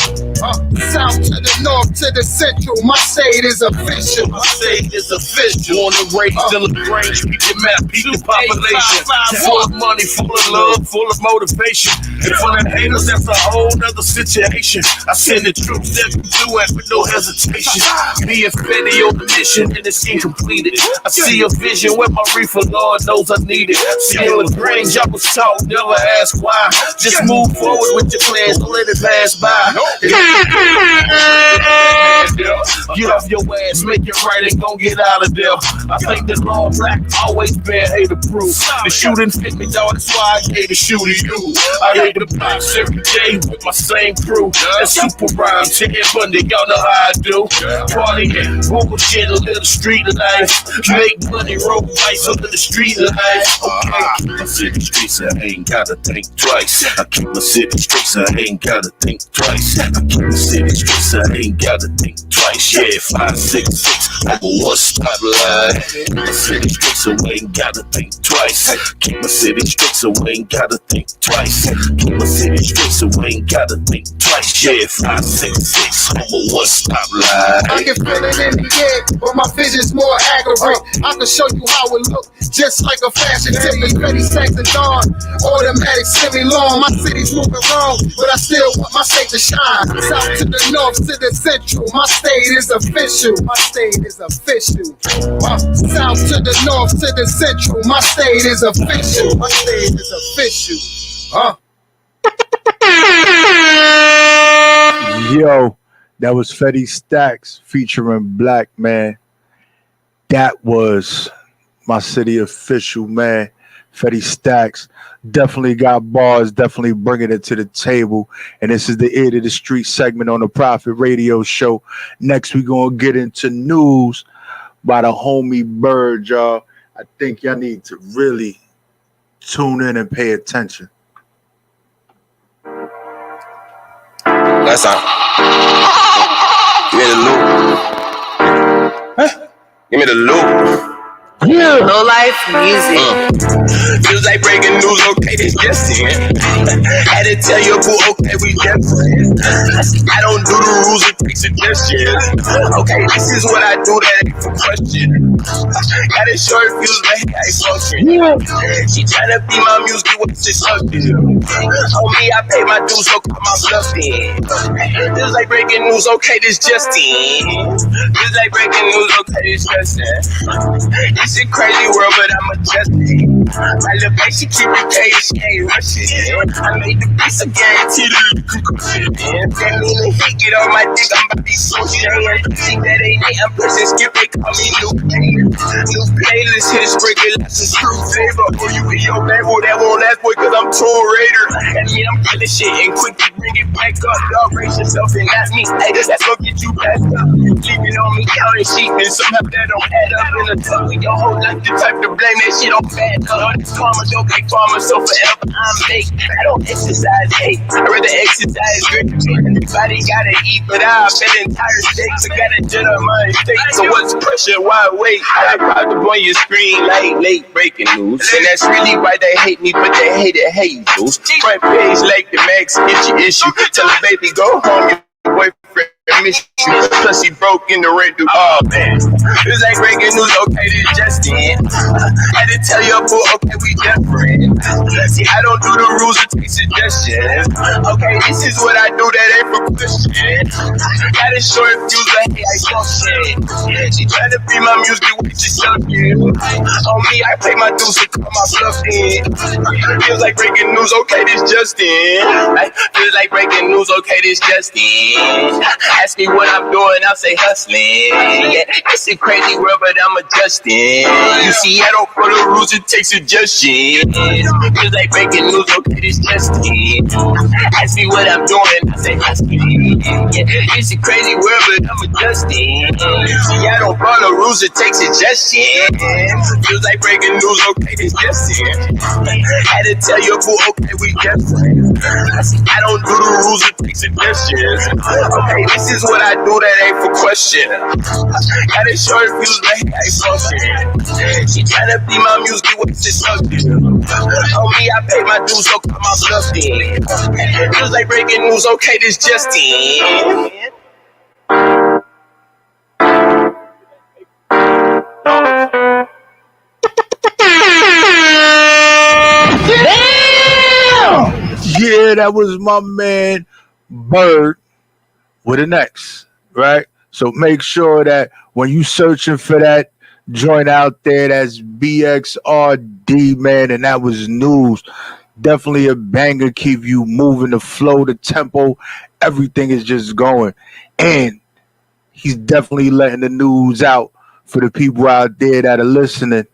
South to the north to the central, my state is official. My state is official. On the race, still a range, beat the map, beat the population. Full of money, full of love, full of motivation. And for the haters, that's a whole nother situation. I send the troops that can do it with no hesitation. Being Fetty on the mission and it's incompleted. I see a vision where my reefer, Lord knows I need it. See in LaGrange, I was taught, never ask why. Just move forward with your plans, don't let it pass by. Get off your ass, make it right and gon' get out of there. I think that Lord Black always been hater proof. The shooting fit me, dog, that's why I gave the shoe to you. I hate the box every day with my same crew. That super rhyme, Ted Bundy, y'all know how I do. Party, bullshit, a little street life. Make money, roll dice under the street life. Okay, I keep my city streets, I ain't gotta think twice. I keep my city streets, I ain't gotta think twice. I keep my city streets, I ain't gotta think twice. Yeah, 566, over one stoplight. Keep my city streets, so I ain't gotta think twice. Keep my city streets, so I ain't gotta think twice. Keep my city streets, so I ain't gotta think twice. Yeah, 566, over one stoplight. I can feel it in the air, but my vision's more accurate. I can show you how it look, just like a fashion tip. Many stacks of dawn, automatic semi-long. My city's moving wrong, but I still want my state to shine. South to the north to the central, my state is official. My state is official. South to the north to the central, my state is official. My state is official. Yo, that was Fetty Stacks featuring Black, man. That was my city official, man. Fetty Stacks definitely got bars, definitely bringing it to the table. And this is the Ear to the Street segment on the Prophet Radio Show. Next, we're going to get into news by the homie Bird, y'all. I think y'all need to really tune in and pay attention. That's all. Give me the loop. Huh? Give me the loop. Yeah. Low life music. Feels like breaking news, okay, it's just in. Had to tell you, boo, okay, we just in. I don't do the rules, it takes suggestions. Okay, this is what I do, that ain't for question. Got a short fuse, but hey, I function. She tryna be my music, what's the subject? On me, I pay my dues, so call my bluff in. Feels like breaking news, okay, this just in. Feels like breaking news, okay, this just in. It's a crazy world, but I'm adjusting. My little baby, she keep it paid, she ain't rushing. I made the beats, I guarantee that you can crush it. That mean the heat get on my dick, I'm about to be so shayin'. Think that ain't it, I'm pushing skip, they call me new player. New playlist, hit a sprinkle, that's a true flavor. Or you be your label, that won't last, boy, cause I'm Tour Raider. And me, I'm killing shit and quickly bring it back up. Dog, raise yourself and not me, hey, that's gonna get you back up. Leaving on me, counting sheep, and somehow that don't add up in a tongue. Your whole life, the type to blame that shit on bad color. This karma, don't get karma, so forever I'm fake. I don't exercise hate, I rather exercise good. Everybody gotta eat, but I bet entire steaks. I gotta jet on my state, so what's pressure, why wait? I popped up on your screen like late breaking news. And that's really why they hate me, but they hate it Jesus. Front page like the Max, get your issue. Tell the baby, go home, your boyfriend promise you. Plus she broke in the rent through all man. This ain't breaking news, okay, this just in. Had to tell your boo, okay, we just friends. See, I don't do the rules or take suggestions. Okay, this is what I do, that ain't for question. Got a short fuse, but hey, I saw shit. She tried to be my music with yourself, yeah. On me, I play my dues to call my bluff in. Feels like breaking news, okay, this just in. Feels like breaking news, okay, this just in. Ask me what I'm doing, I'll say hustling. Yeah, it's a crazy world, but I'm adjusting. You see, I don't follow the rules, it takes suggestions. Feels like breaking news, okay, this just in. Ask me what I'm doing, I'll say hustling. Yeah, it's a crazy world, but I'm adjusting. You see, I don't follow the rules, it takes suggestions. Feels like breaking news, okay, this just in. Had to tell your boo, okay, we just friends. I don't do the rules, it takes suggestions. Okay, this is what I do, that ain't for question. Got a short fuse, but hey, I function. She tryna be my music, what's this subject? On me, I pay my dues, so call my bluff in. Feels like breaking news, okay, this just in. Yeah, that was my man Bird with an X, right? So make sure that when you searching for that joint out there, that's BXRD, man, and that was news. Definitely a banger, keep you moving, the flow, the tempo, everything is just going. And he's definitely letting the news out for the people out there that are listening.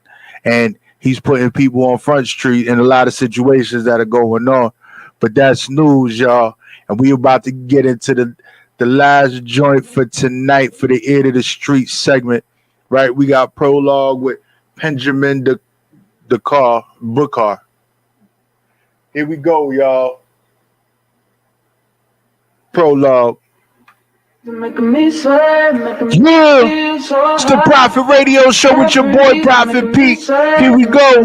And he's putting people on Front Street in a lot of situations that are going on. But that's news, y'all. And we about to get into the last joint for tonight for the Ear to the Street segment, right? We got Prologue with Benjamin Booker. Here we go, y'all. Prologue. Yeah, it's the Prophet Radio Show with your boy Prophet Pete. Here we go.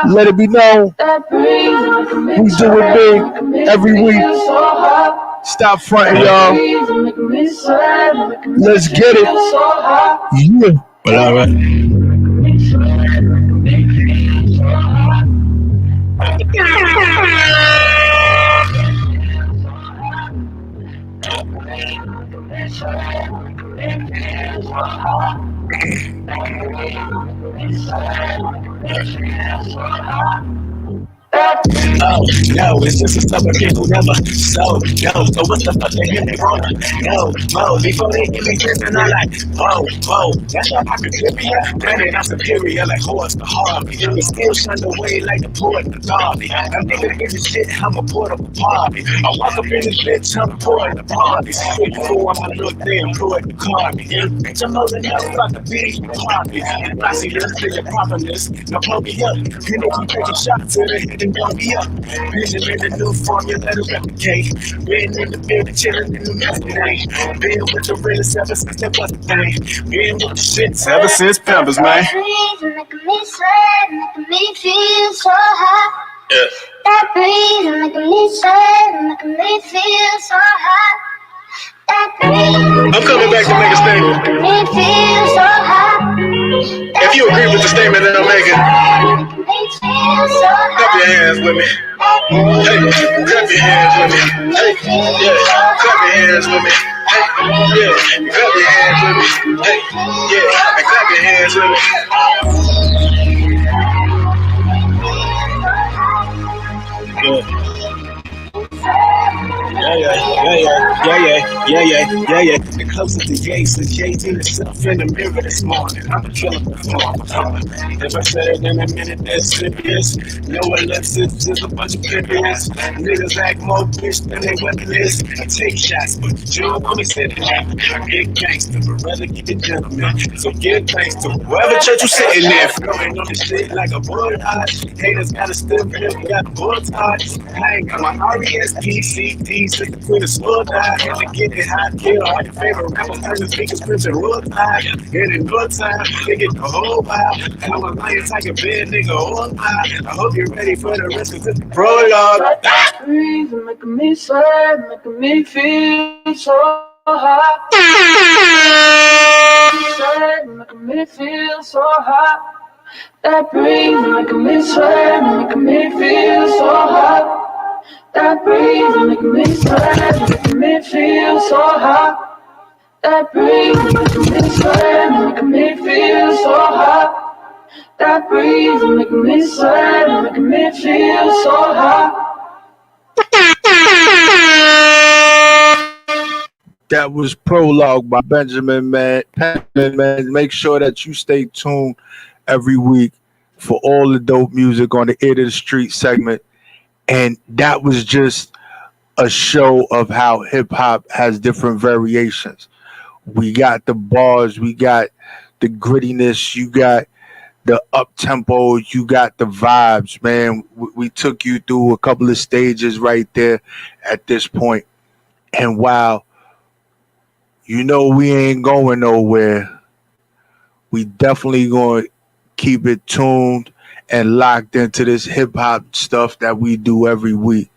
Let it be known. We do it big every week. Stop fronting, y'all. Let's get it. Yeah. Well, all right. Oh, no, it's just a stubborn kid who never so no. So what the fuck they get me wrong? No, mo, before they get me tripping, I'm like, whoa, that's how I can flip ya. Granted, I'm superior like horse to Harvey. We still shine the way like the poet to Darby. I'm nigga in this shit, I'm a portable party. I walk up in this bitch, I'm pouring the party. Before I'm a little damn poet to call me. Bitch, I'm old enough, fuck the beat, party. And I see this big properness, no blow me up. You know I'm taking shots to the head and blow me up. Vision in the new formula to replicate. Been in the building, chilling in the yesterday. Been with the realest ever since that was the thing. Been with the shit ever since Pampers, man. Making me sweat, making me feel so hot. Yeah. That breeze making me sweat, making me feel so hot. That breeze. I'm coming back to make a statement. Making me feel so hot. If you agree with the statement that I'm making, clap your hands with me. Hey, clap your hands with me. Hey, yeah, clap your hands with me. Hey, yeah, clap your hands with me. Hey, yeah, and clap your hands with me. Yeah. The closer to Yates, the Jay-Z himself in the mirror this morning. I'm a killer before I'm a killer. If I said it in a minute, that's serious. No ellipses, just a bunch of pimps. Niggas act more bitch than they weapon is. I take shots, but you don't want me sitting there. I get gangster, but rather get the gentleman. So give thanks to whoever church you sitting there. Throwing on the shit like a bulldog. Haters gotta still feel we got bulldogs. I ain't got my R-E-S-P-C-D, so the queen of sword die. Had to get it hot, kill all your favorite rappers, turn the speakers, Prince and Road High. And in no time, they get the whole vibe. I'm a lion, tiger, bad nigga, all high. I hope you're ready for the rest of the prologue. Breathe, making me sweat, making me feel so hot. Making me feel so hot. That breeze making me sweat, making me feel so hot. That breeze making me sweat, making me feel so hot. That breeze making me sweat, making me feel so hot. That breeze making me sweat, making me feel so hot. That was Prologue by Benjamin Man. Make sure that you stay tuned every week for all the dope music on the Ear to the Street segment. And that was just a show of how hip hop has different variations. We got the bars, we got the grittiness, you got the up tempo, you got the vibes, man. We took you through a couple of stages right there at this point. And while you know we ain't going nowhere, we definitely going to keep it tuned and locked into this hip hop stuff that we do every week.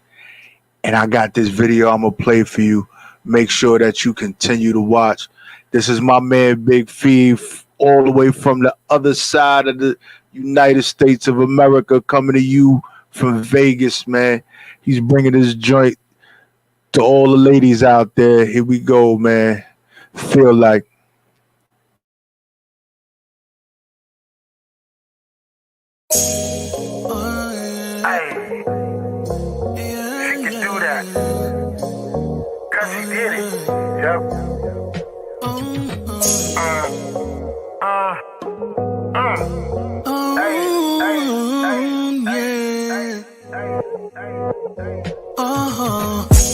And I got this video I'm going to play for you. Make sure that you continue to watch. This is my man Big Fee, all the way from the other side of the United States of America, coming to you from Vegas, man. He's bringing this joint to all the ladies out there. Here we go, man. Feel like. Hey, she can do that. Cause she did it. Yep.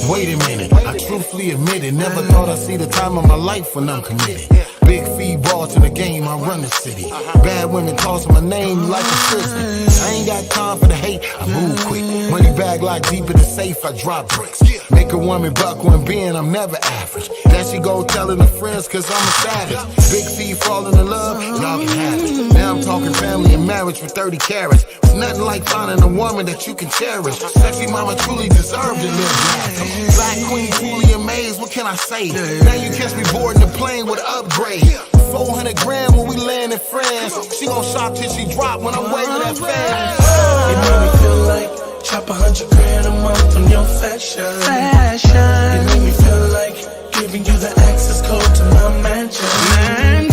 Wait a minute, I truthfully admit it. Never thought I'd see the time of my life when I'm committed. Big fee ball to the game, I run the city. Bad women toss my name like a frisbee. I ain't got time for the hate, I move quick. Money bag locked deep in the safe, I drop bricks. Make a woman buck when being, I'm never average. That she go telling her friends cause I'm a savage. Big fee falling in love, y'all can have it. Now I'm talking family and marriage for 30 carats. It's nothing like finding a woman that you can cherish. Sexy mama truly deserved to live life. Black queen, truly amazed, what can I say? Now you catch me boarding the plane with an upgrade. 400 grand when we land in France. She gon' shop till she drop when I'm waving that fast. It made me feel like chop 100 grand a month on your fashion. It made me feel like giving you the access code to my mansion. It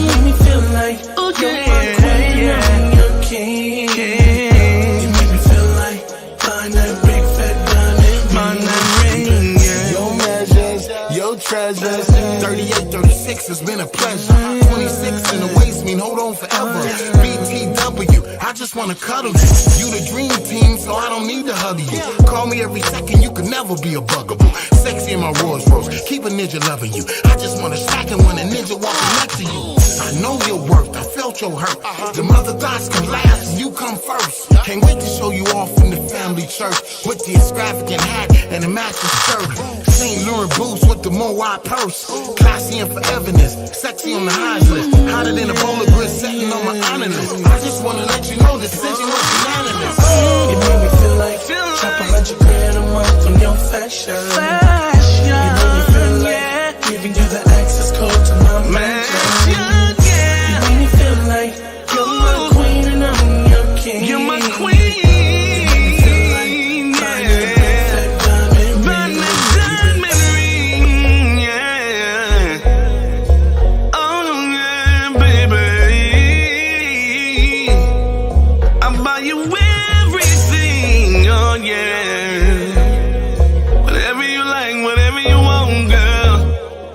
made me feel like you're my queen and your king. It made me feel like buying that big fat diamond ring. Your measures, your treasures. 38, 36 has been a pleasure. 26 in the waist mean hold on forever. BTW, I just wanna cuddle you. You the dream team, so I don't need to huddle you. Call me every second, you can never be a bugaboo. Sexy in my Rolls Royce, keep a ninja loving you. I just wanna stack it when a ninja walking next to you. I know your worth, I felt your hurt. The mother thoughts come last, you come first. Can't wait to show you off in the family church with the extravagant hat and the matching shirt. St. Laurent boots with the Moai purse. Classy and foreverness, sexy on the highs list. Hotter than a bowl of grits sitting on my honor list. I just wanna let you know this decision was unanimous. It made me feel like chop 100 grand a month on your fashion. It made me feel like giving you the access code to my mansion. It made me feel like you're my queen and I'm your king. You're my queen. It made me feel like buying a big fat diamond ring. Yeah. Oh yeah, baby. I'll buy you everything. Oh yeah. Whatever you like, whatever you want, girl.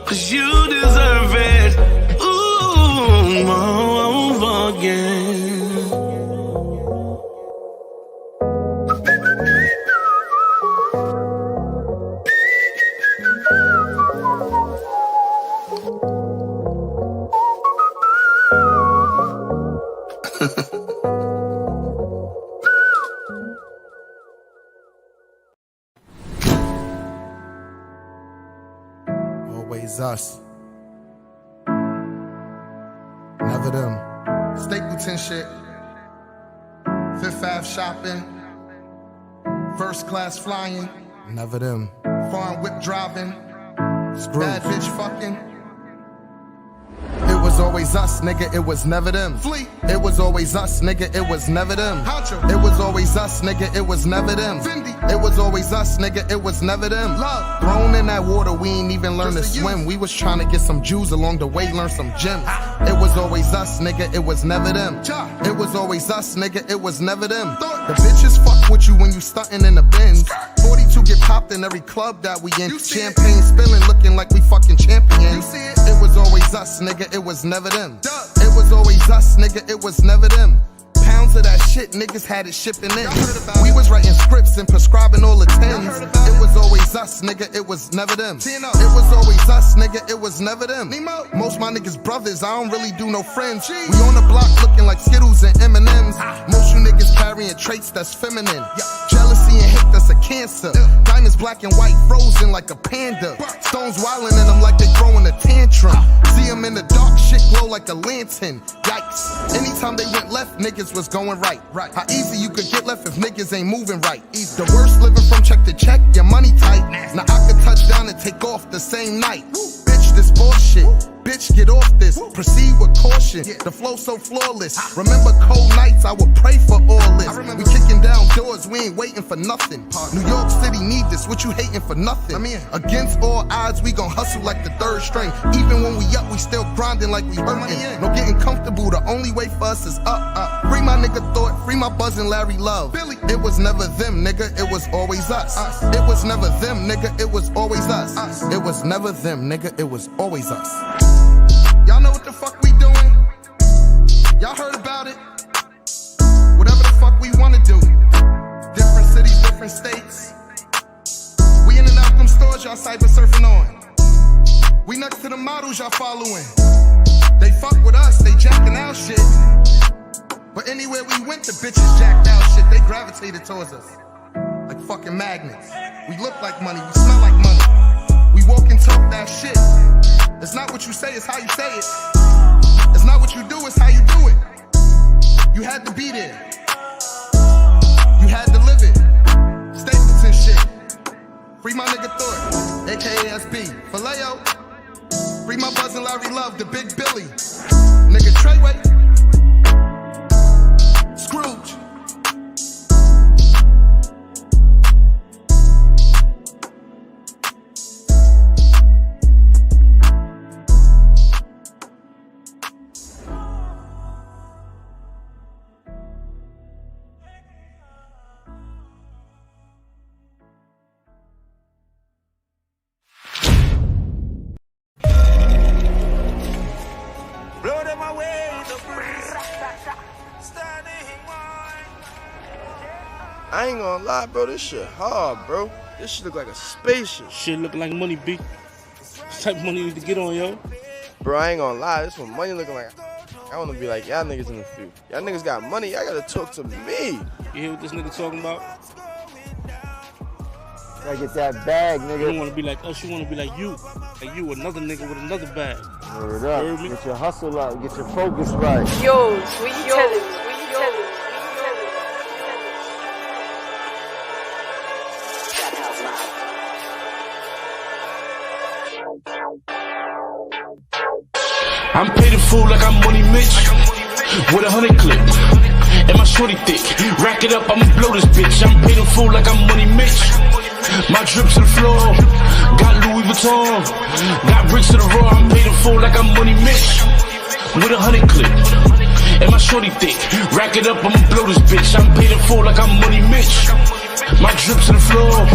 'Cause you deserve it. Ooh, oh, again. Always us. Never them. Stapleton shit. Fifth Ave shopping. First class flying. Never them. Foreign whip driving. Bad bitch fucking. It was always us, nigga, it was never them. Fleet. It was always us, nigga, it was never them. Honcho. It was always us, nigga, it was never them. Fendi. It was always us, nigga, it was never them. Love. Thrown in that water, we ain't even learn to swim. We was trying to get some Jews along the way, learn some gems. It was always us, nigga, it was never them. It was always us, nigga, it was never them. The bitches fuck with you when you stuntin' in the Benz. 42 get popped in every club that we in. Champagne spilling, looking like we fucking champions. It was always us, nigga, it was never them. It was always us, nigga, it was never them. Pounds of that shit, niggas had it shipping in. We was writing scripts and prescribing all the tens. It was always us, nigga, it was never them. It was always us, nigga, it was never them. Most my niggas brothers, I don't really do no friends. We on the block looking like Skittles and M&M's. Most you niggas carrying traits that's feminine. Jealousy and hate, that's a cancer. Diamonds black and white, frozen like a panda. Stones wildin' in them like they throwing a tantrum. See them in the dark, shit glow like a lantern. Yikes. Anytime they went left, niggas was going right. How easy you could get left if niggas ain't moving right. The worst living from check to check, your money tight. Now I could touch down and take off the same night. Bitch, this bullshit. Bitch, get off this. Proceed with caution. The flow so flawless. Remember cold nights, I would pray for all this. We kicking down doors, we ain't waiting for nothing. New York City need this, what you hating for nothing? Against all odds, we gon' hustle like the third string. Even when we up, we still grinding like we hurting. No getting comfortable, the only way for us is up. Free my nigga Thought, free my buzzin' Larry Love. Billy. It was never them, nigga, it was always us. It was never them, nigga, it was always us. It was never them, nigga, it was always us. Y'all know what the fuck we doing? Y'all heard about it? Whatever the fuck we wanna do. Different cities, different states. We in and out them stores y'all cyber surfing on. We next to the models y'all following. They fuck with us, they jacking out shit. But anywhere we went, the bitches jacked out shit. They gravitated towards us like fucking magnets. We look like money, we smell like money. We walk and talk that shit. It's not what you say, it's how you say it. It's not what you do, it's how you do it. You had to be there. You had to live it. Stapleton shit. Free my nigga Thought, aka SB. Vallejo. Free my buzzin' Larry Love, the Big Billy. Nigga Treyway. Scrooge. I ain't gonna lie, bro, this shit hard, bro. This shit look like a spaceship. Shit look like money, B. What type of money you need to get on, yo? Bro, I ain't gonna lie, this one money looking like, I wanna be like y'all niggas in the field. Y'all niggas got money, y'all gotta talk to me. You hear what this nigga talking about? Gotta get that bag, nigga. You don't wanna be like us, you wanna be like you. Like you, another nigga with another bag. Word up. Get your hustle up, get your focus right. Yo, what you telling me? I'm paid in full like I'm Money Mitch with 100 clip. And my shorty thick. Rack it up, I'ma blow this bitch. I'm paid in full like I'm Money Mitch. My drip to the floor. Got Louis Vuitton. Got bricks to the raw. I'm paid in full like I'm Money Mitch with 100 clip. And my shorty thick. Rack it up, I'ma blow this bitch. I'm paid in full like I'm Money Mitch. My drip to the floor.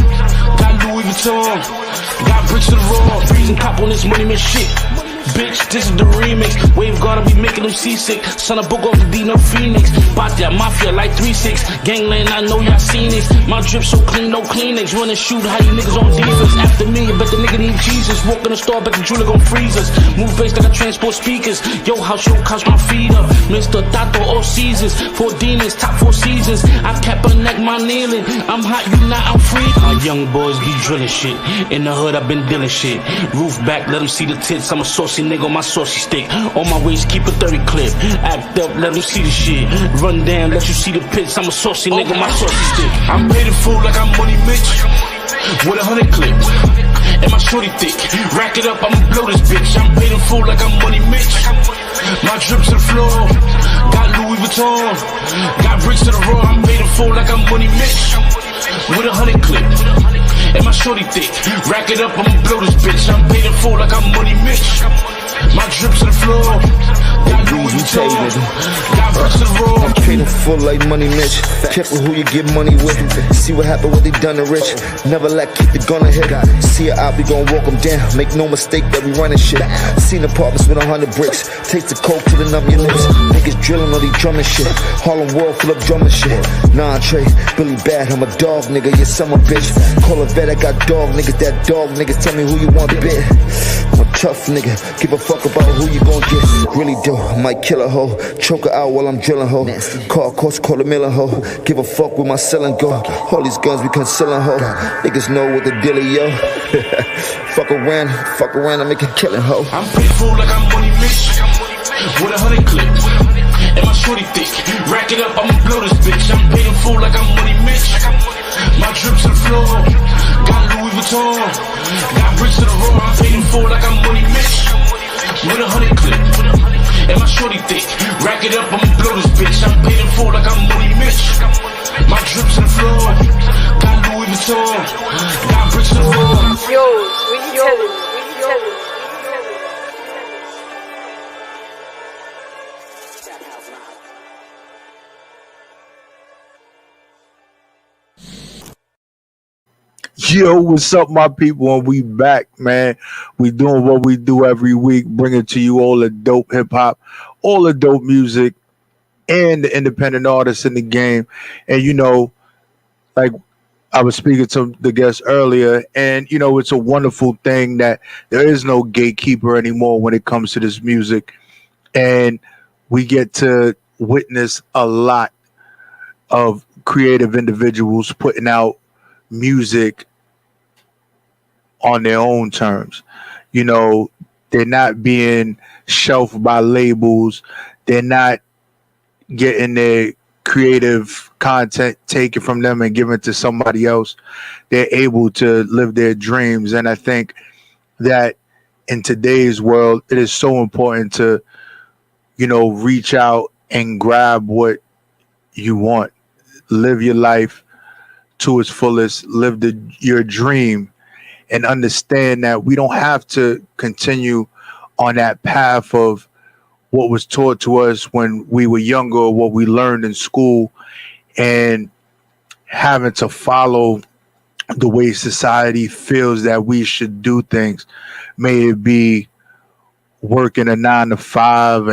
Got Louis Vuitton. Got bricks to the raw. Freezing cop on this Money Mitch shit. Bitch, this is the remix. Wave gotta be making them seasick. Son of book off the Dino Phoenix. Bought that mafia like 3-6. Gangland, I know y'all seen this. My drip so clean, no Kleenex. Run and shoot, how you niggas on defense. After me, you bet the nigga need Jesus. Walk in the store, bet the jeweler gon' freeze us. Move bass like I transport speakers. Yo house, my feet up. Mr. Tato, all seasons. 4 demons, top 4 seasons. I kept a neck, my kneeling. I'm hot, you not, I'm free. Our young boys be drilling shit. In the hood, I been dealing shit. Roof back, let them see the tits. I'm a saucy nigga on my saucy stick. On my waist, keep a 30 clip. Act up, let them see the shit. Run down, let you see the pits. I'm a saucy nigga on my saucy stick. I'm paid in full like I'm Money Mitch with 100 clip. and my shorty thick. Rack it up, I'ma blow this bitch. I'm paid in full like I'm Money Mitch. My drip to the floor, got Louis Vuitton. Got bricks to the road, I'm paid in full like I'm Money Mitch. With 100 clip, and my shorty thick. Rack it up, I'ma blow this bitch. I'm paid in full like I'm Money Mitch. My drip to the floor, got Louis Vuitton. Got bricks to the road. I'm paid in full like Money Mitch. Careful who you give money with. See what happened, what they done to Rich. Never let keep the gun ahead. See it out, we gon' walk them down. Make no mistake that we running shit. Seen apartments with 100 bricks. Take the coke till it numb your lips. Niggas drilling all these drumming shit. Harlem world full of drumming shit. Nah, Trey, Billy Bad, I'm a dog nigga. You summer bitch. Call a vet, I got dog niggas. That dog niggas tell me who you want bit. I'm a tough nigga. Give a fuck about who you gon' get. Really do, might kill a hoe. Choke her out while I'm drilling hoe. Car cost call a million hoe. Give a fuck with my selling go. All these guns we concealing hoe. Niggas know what the deal is, yo. fuck around, I make a killing hoe. I'm paid full like I'm Money Mitch. With 100 clip, and my shorty thick. Rack it up, I'ma blow this bitch. I'm paid in full like I'm Money Mitch. My drip to the floor, got Louis Vuitton. Got bricks to the road, I'm paid in full like I'm Money Mitch. With 100 clip, and my shorty thick. Rack it up, I'ma blow this bitch. I'm paid in full like I'm Money Mitch. My drip to the floor, got Louis Vuitton. Got bricks to the road. Yo, we tellin', we tellin'. Yo, what's up, my people? And we back, man. We doing what we do every week, bringing to you all the dope hip hop, all the dope music, and the independent artists in the game. And you know, like I was speaking to the guest earlier, and you know, it's a wonderful thing that there is no gatekeeper anymore when it comes to this music, and we get to witness a lot of creative individuals putting out music on their own terms. You know, they're not being shelved by labels. They're not getting their creative content taken from them and given to somebody else. They're able to live their dreams. And I think that in today's world, it is so important to, you know, reach out and grab what you want. Live your life to its fullest, live your dream, and understand that we don't have to continue on that path of what was taught to us when we were younger, or what we learned in school, and having to follow the way society feels that we should do things. May it be working a 9 to 5,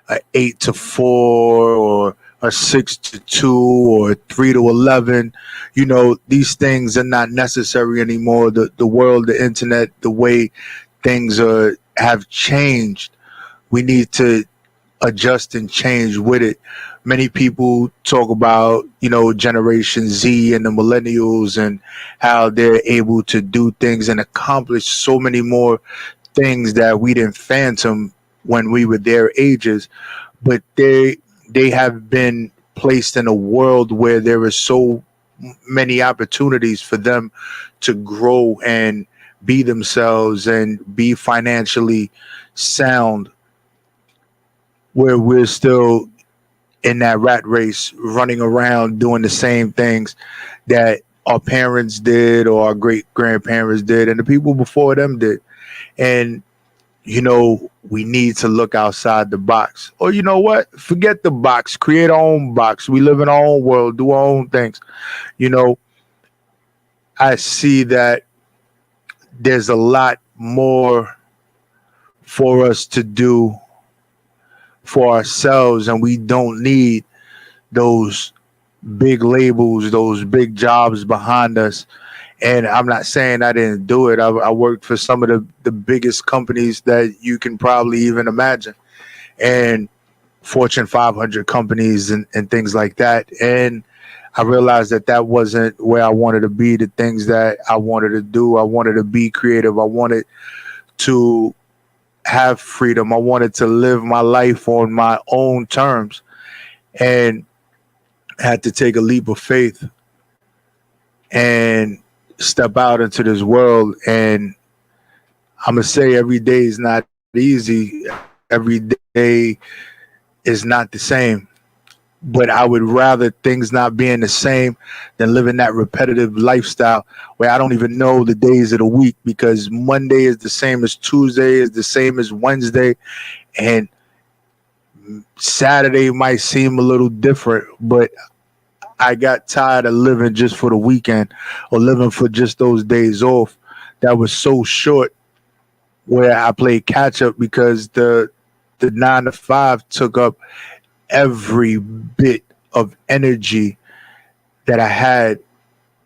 a 8 to 4, or a 6 to 2, or 3 to 11. You know, these things are not necessary anymore. The world, the internet, the way things have changed. We need to adjust and change with it. Many people talk about, you know, Generation Z and the millennials and how they're able to do things and accomplish so many more things that we didn't phantom when we were their ages. But they have been placed in a world where there is so many opportunities for them to grow and be themselves and be financially sound, where we're still in that rat race, running around doing the same things that our parents did or our great grandparents did and the people before them did. And you know, we need to look outside the box. Or you know what? Forget the box. Create our own box. We live in our own world. Do our own things. You know, I see that there's a lot more for us to do for ourselves, and we don't need those big labels, those big jobs behind us. And I'm not saying I didn't do it. I worked for some of the biggest companies that you can probably even imagine, and Fortune 500 companies and things like that. And I realized that wasn't where I wanted to be, the things that I wanted to do. I wanted to be creative. I wanted to have freedom. I wanted to live my life on my own terms, and had to take a leap of faith and step out into this world, and I'm gonna say every day is not easy. Every day is not the same. But I would rather things not being the same than living that repetitive lifestyle where I don't even know the days of the week, because Monday is the same as Tuesday, is the same as Wednesday, and Saturday might seem a little different, but I got tired of living just for the weekend or living for just those days off that was so short, where I played catch up because the 9 to 5 took up every bit of energy that I had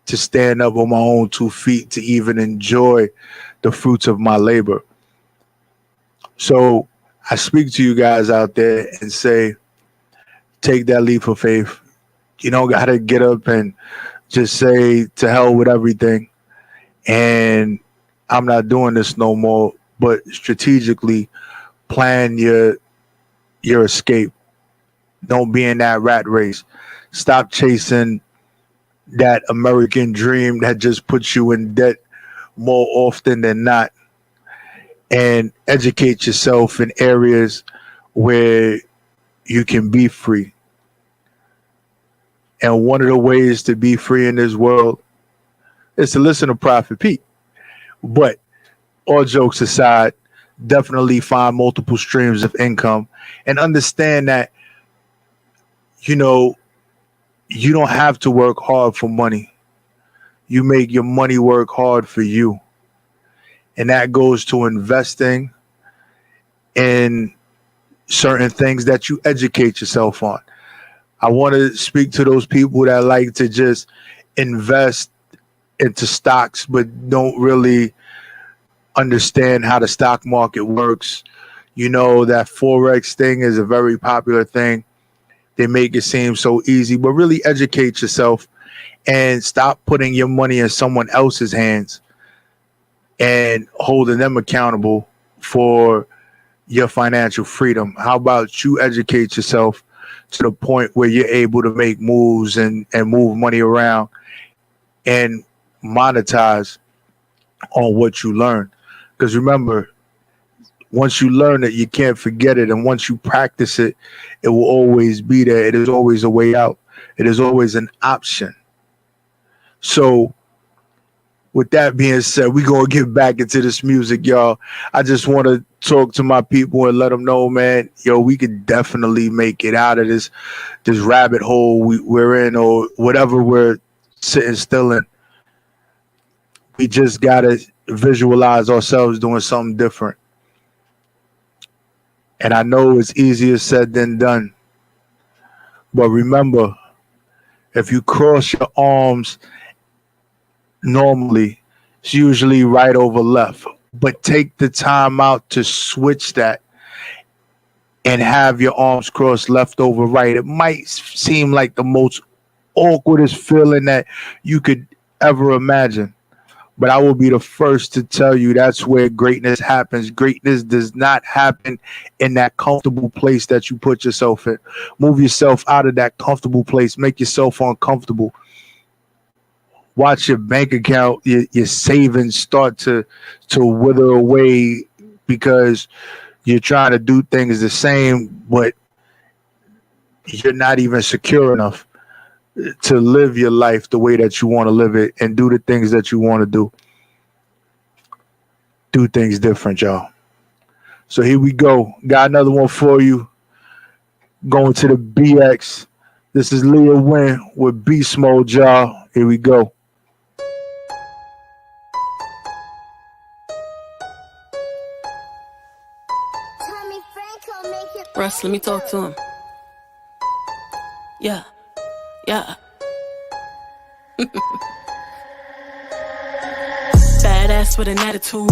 to stand up on my own 2 feet to even enjoy the fruits of my labor. So I speak to you guys out there and say, take that leap of faith. You don't got to get up and just say to hell with everything, and I'm not doing this no more, but strategically plan your escape. Don't be in that rat race. Stop chasing that American dream that just puts you in debt more often than not, and educate yourself in areas where you can be free. And one of the ways to be free in this world is to listen to Prophet Pete. But all jokes aside, definitely find multiple streams of income and understand that, you know, you don't have to work hard for money. You make your money work hard for you. And that goes to investing in certain things that you educate yourself on. I want to speak to those people that like to just invest into stocks but don't really understand how the stock market works. You know, that Forex thing is a very popular thing. They make it seem so easy, but really educate yourself and stop putting your money in someone else's hands and holding them accountable for your financial freedom. How about you educate yourself to the point where you're able to make moves and move money around and monetize on what you learn? Because remember, once you learn it, you can't forget it. And once you practice it, it will always be there. It is always a way out. It is always an option. So with that being said, we're going to get back into this music, y'all. I just want to talk to my people and let them know, man, yo, we could definitely make it out of this rabbit hole we're in, or whatever we're sitting still in. We just got to visualize ourselves doing something different. And I know it's easier said than done. But remember, if you cross your arms normally, it's usually right over left. But take the time out to switch that and have your arms crossed left over right. It might seem like the most awkwardest feeling that you could ever imagine. But I will be the first to tell you that's where greatness happens. Greatness does not happen in that comfortable place that you put yourself in. Move yourself out of that comfortable place. Make yourself uncomfortable. Watch your bank account, your savings start to wither away because you're trying to do things the same, but you're not even secure enough to live your life the way that you want to live it and do the things that you want to do. Do things different, y'all. So here we go. Got another one for you. Going to the BX. This is Leah Wynn with Beast Mode, y'all. Here we go. Russ, let me talk to him. Yeah. Badass with an attitude.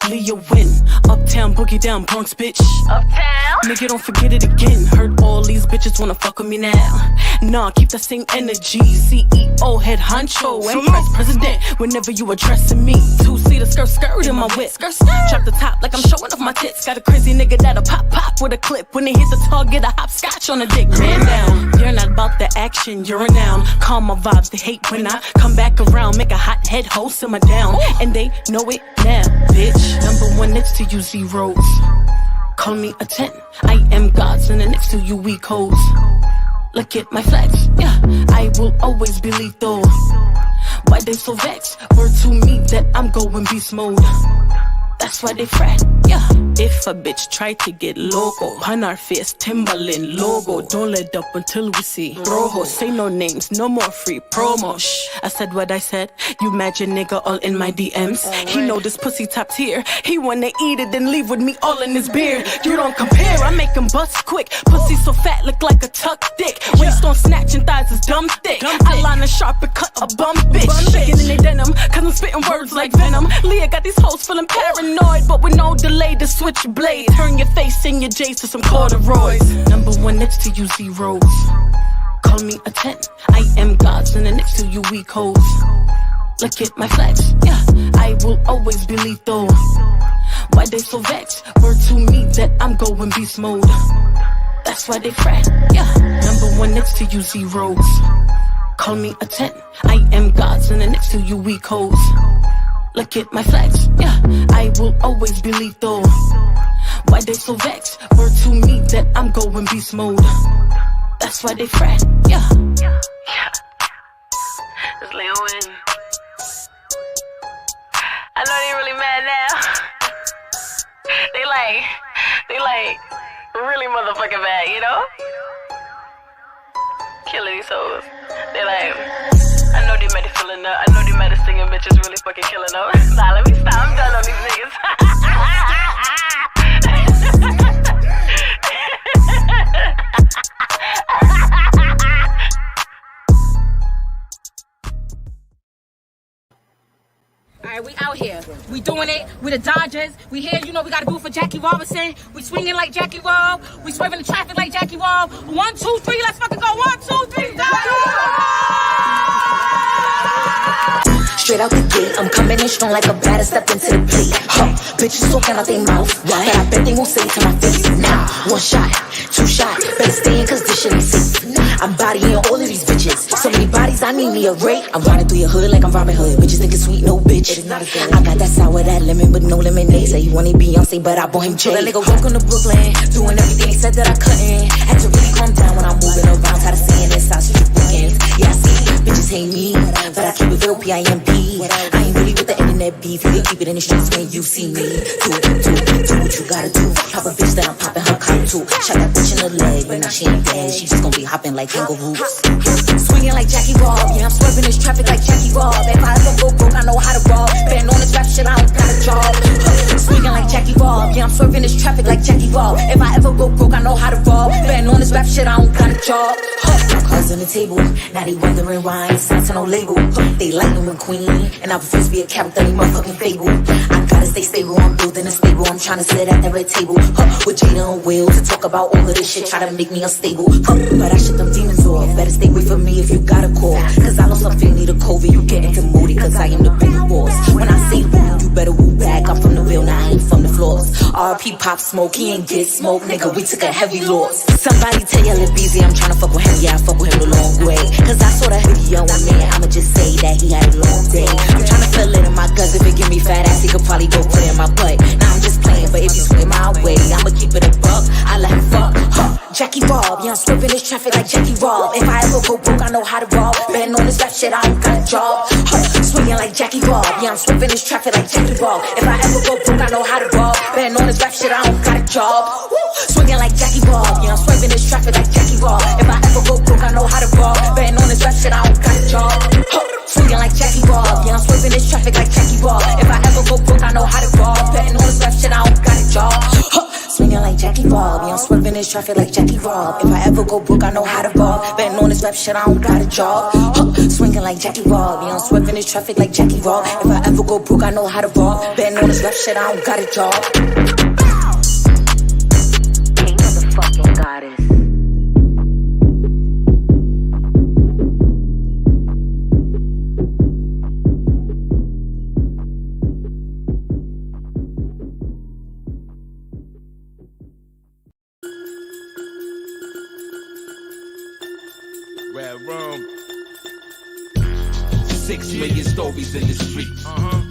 Leah win. Uptown, boogie down, Bronx, bitch. Uptown. Nigga, don't forget it again. Heard all these bitches wanna fuck with me now. Nah, keep the same energy. CEO, head honcho, and press president. Whenever you addressing me, 2-seater skirt in my whip. Drop the top like I'm showing off my tits. Got a crazy nigga that'll pop with a clip. When it hit the target, a hopscotch on the dick. Man down. You're not about the action, you're a noun. Calm my vibes, they hate when I come back around. Make a hot head hoe simmer down. And they know it now, bitch. Number one next to you, zeros. Call me a 10. I am God's and the next to you, weak hoes. Look at my flex, yeah. I will always be lethal. Why they so vexed? Word to me that I'm going beast mode. That's why they fret, yeah. If a bitch try to get loco, on our face, Timberland logo. Don't let up until we see Rojo. Say no names, no more free promo. Shh, I said what I said. You mad your nigga all in my DMs. He know this pussy top tier. He wanna eat it, then leave with me all in his beard. You don't compare, I make him bust quick. Pussy so fat, look like a tuck dick. Waist on snatching thighs is dumb thick. Eyeliner sharp and cut a bum bitch. Shaking in they denim, cause I'm spitting words like venom. Leah got these hoes feeling paranoid, but with no delay to switch blade. Turn your face and your J's to some corduroys. Number one next to you, zeros. Call me a 10. I am God's and the next to you, weak hoes. Look at my flex, yeah. I will always be lethal. Why they so vexed? Word to me that I'm going beast mode. That's why they fret, yeah. Number one next to you, zeros. Call me a 10. I am God's and the next to you, weak hoes. Look at my flex, yeah. I will always be lethal. Why they so vexed? Word to me that I'm going beast mode. That's why they fret, yeah. It's Leon. I know they really mad now. they like really motherfucking bad, you know? Killing these hoes. They like, I know they mad at feeling up. I know they mad at singing bitches really fucking killing them. Nah, let me stop. I'm done on these niggas. Alright, we out here. We doing it. We the Dodgers. We here, you know we gotta do it for Jackie Robinson. We swinging like Jackie Rob. We swerving the traffic like Jackie Rob. 1, 2, 3, let's fucking go. 1, 2, 3, Straight out the gate, I'm coming in strong like a batter step into the plate. Bitches talking out their mouth, right? But I bet they won't say it to my face. Now, 1 shot, 2 shot, better stay in cause this shit ain't safe. I'm bodying all of these bitches. So many bodies, I need me a rate. I'm riding through your hood like I'm Robin Hood. Bitches think it's sweet, no bitch. I got that sour, that lemon, but no lemonade. Say he wanted Beyonce, but I bought him Jay. That nigga walk on to Brooklyn, doing everything he said that I couldn't. Had to really calm down when I'm moving around. Tired of seeing this sausage weekends. Yeah, I see bitches hate me, but I keep it real P-I-M-P. I ain't really with the internet beef. You can keep it in the streets when you see me. Do what you gotta do. Pop a bitch that I'm popping her cock too. Shot that bitch in the leg, but now she ain't dead. She just gonna be hopping like kangaroos. Swinging like Jackie Rob, yeah, I'm swerving this traffic like Jackie Rob. If I ever go broke, I know how to rob. Been on this rap shit, I don't got a job. Swinging like Jackie Rob, yeah, I'm swerving this traffic like Jackie Rob. If I ever go broke, I know how to rob. Been on this rap shit, I don't got a job. My cards on the table, now they wondering why I ain't signed to no label. They like me when Queen, and I refuse to be a character, they motherfucking fable. I gotta stay stable, I'm building a stable. I'm trying to sit at that red table, with Jada and Will to talk about all of this shit, try to make me unstable. But I shut them demons off. Better stay away from me if you got a call. Cause I know something need a COVID. You getting demoted cause I am the big boss. When I say woo, you better woo back. I'm from the Ville, now I ain't from the floors. RP Pop Smoke, he ain't get smoke, nigga. We took a heavy loss. Somebody tell ya Lil Beezy I'm trying to fuck with him. Yeah, I fuck with him the long way. Cause I saw that video and man, I'ma just say that he had a long day. I'm trying to feel it in my guts. If it give me fat ass, he could probably go put it in my butt. Now I'm just playing, but if you swing my way, I'ma keep it a buck. I let him fuck. Jackie Rob, yeah, I'm swerving this traffic like Jackie Rob. If I ever go broke, I know how to rob. Been on this rap shit, I don't got a job. Swinging like Jackie Rob, yeah, I'm swerving this traffic like Jackie Rob. If I ever go broke, I know how to rob. Been on this rap shit, I don't got a job. Swinging like Jackie Rob, yeah, I'm swerving this traffic like Jackie Rob. If I ever go broke, I know how to rob. Been on this rap shit, I don't got a job. Swinging like Jackie Rob, yeah, I'm swerving this traffic like Jackie Rob. If I ever go broke, I know how to rob. Been on this rap shit, I don't got a job. Swinging like Jackie Rob, yeah, I'm swerving this traffic like Jackie Rob. If I ever go broke, I know how to rob. Betting on this rap shit, I don't got a job. Swinging like Jackie Rob. I'm swerving this traffic like Jackie Rob. If I ever go broke, I know how to rob. Betting on this rap shit, I don't got a job. King motherfucking goddess. Red Rum. 6 million stories in the street.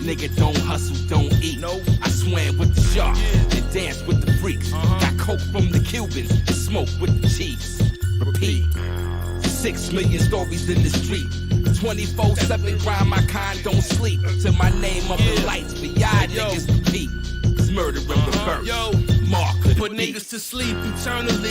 Nigga don't hustle, don't eat. I swam with the sharks and danced with the freaks. Got coke from the Cubans and smoke with the chiefs. Repeat. 6 million stories in the street. 24/7 grind, my kind don't sleep. Till my name up in lights for y'all niggas to peep. It's murder in reverse. Mark put niggas to sleep eternally.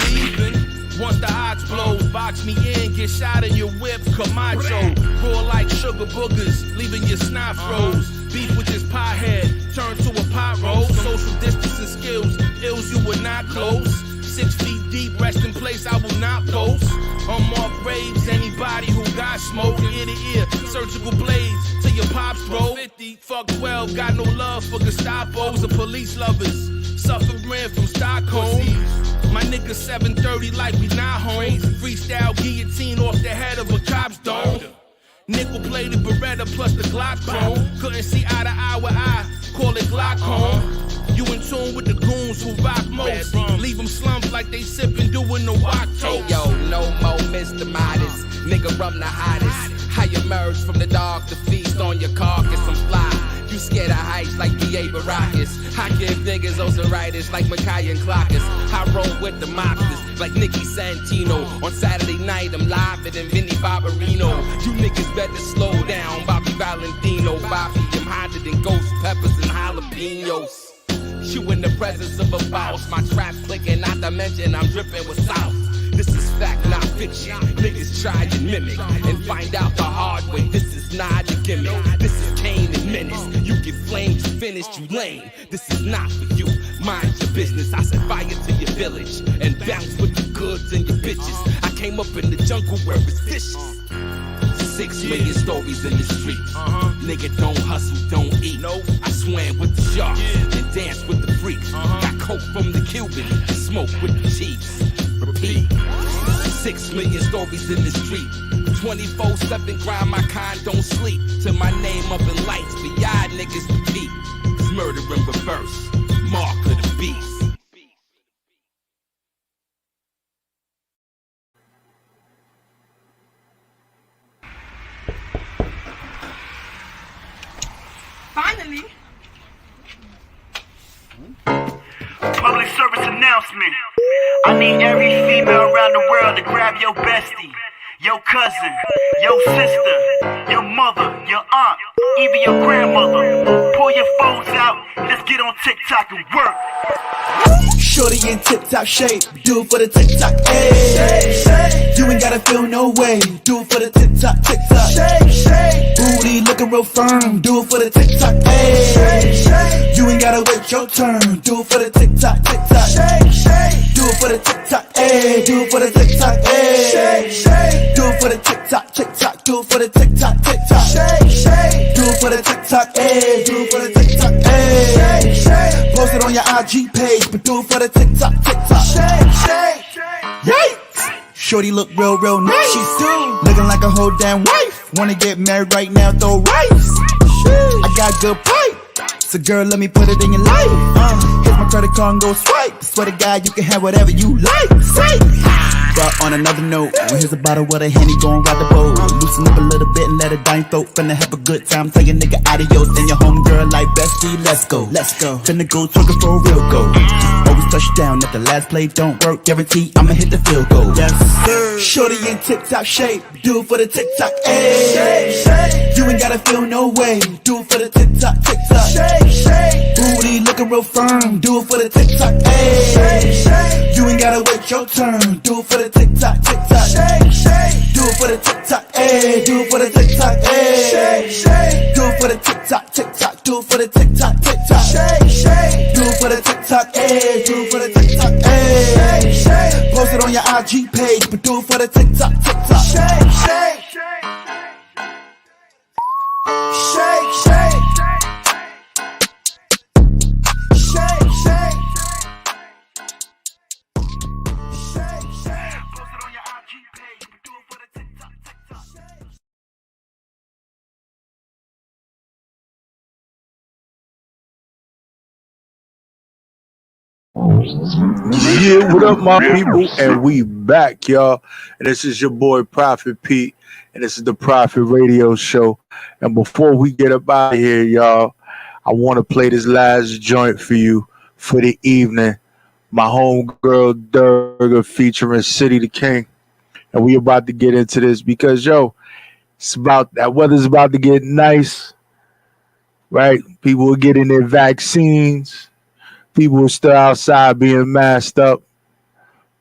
Once the odds blow, box me in, get shot in your whip, Camacho. Roar like sugar boogers, leaving your snot froze. Beef with this pothead, turn to a pot roll. Social distancing skills, ills you were not close. 6 feet deep, rest in place, I will not post. Unmarked graves, anybody who got smoke, ear to ear, surgical blades to your pops, bro. 50, fuck 12, got no love for Gestapos or police lovers. Suffering from Stockholm. My nigga 730 like we not home. Freestyle guillotine off the head of a cop's dome. Nickel plated Beretta plus the Glock chrome. Couldn't see eye to eye with eye, call it glaucoma. You in tune with the goons who rock most. Leave them slumped like they sippin', doing the walk toast. Hey yo, no more Mr. Modest. Nigga rum the hottest. I emerge from the dark to feast on your carcass. I'm fly. You scared of heights like B.A. Baracus. I give niggas Osiris like Mackay and Clockers. I roll with the mobsters like Nicky Santino. On Saturday night, I'm live than Vinny Barbarino. You niggas better slow down, Bobby Valentino. Bobby, I'm hotter than ghost peppers and jalapenos. You in the presence of a boss. My trap clicking, not to mention I'm dripping with sauce. This is fact, not fiction. Niggas try and mimic and find out the hard way. This is not a gimmick. This is Kane and Menace. You get flamed, you finished, you lame. This is not for you. Mind your business. I set fire to your village and bounce with the goods and your bitches. I came up in the jungle where it's vicious. 6 million stories in the street. Nigga don't hustle, don't eat. I swam with the sharks and danced with the freaks. Got coke from the Cubans and smoke with the chiefs. Repeat. 6 million stories in the street. 24/7 grind, my kind don't sleep. Till my name up in lights for y'all niggas to peep. It's murder in reverse. Mark of the beast. Finally. Public service announcement. I need every female around the world to grab your bestie, your cousin, your sister, your mother, your aunt, even your grandmother. Pull your phones out, let's get on TikTok and work. Shorty in tip-top shape, do it for the TikTok, ayy. You ain't gotta feel no way, do it for the TikTok, TikTok. Booty looking real firm, do it for the TikTok, ayy. You ain't gotta wait your turn, do it for the TikTok, TikTok. Do it for the TikTok, ayy. Do it for the TikTok, ayy. Do it for the TikTok, TikTok. Do it for the TikTok, TikTok. Do it for the TikTok, ayy. Do it for the TikTok, ayy. Post it on your IG page, but do it for the TikTok, TikTok. Yay! Shorty look real, real nice. She do. Looking like a whole damn wife. Wanna get married right now, throw rice. I got good pipe. So girl, let me put it in your life. Here's my credit card and go swipe. Swear to God, you can have whatever you like. Say. But on another note, here's a bottle of the Henny, gon' ride the boat. Loosen up a little bit and let it dine throat. Finna have a good time, tell your nigga adios. And your homegirl like bestie, let's go. Let's go. Finna go twerking for a real goal. Always touch down, if the last play don't work, guarantee I'ma hit the field goal. Yes, sir. Shorty in tip-top shape, do it for the TikTok, ayy. You ain't gotta feel no way, do it for the TikTok, TikTok. Booty looking real firm, do it for the TikTok, ayy. You ain't gotta wait your turn, do it for the TikTok, TikTok. Do it for the TikTok, ayy. Do it for the TikTok, ayy. Do it for the TikTok, TikTok. Do it for the TikTok, TikTok. Do it for the TikTok, ayy. Do it for the TikTok, ayy. IG page, but do it for the TikTok. Shake, shake. Shake, shake. Shake, shake. Shake, shake. Post it on your IG page, but do it for the TikTok. Yeah, what up, my people? And we back, y'all. And this is your boy Prophet Pete, and this is the Prophet Radio Show. And before we get up out of here, y'all, I want to play this last joint for you for the evening. My homegirl Durga featuring City the King. And we about to get into this because, yo, it's about that weather's about to get nice, right? People are getting their vaccines. People are still outside being masked up.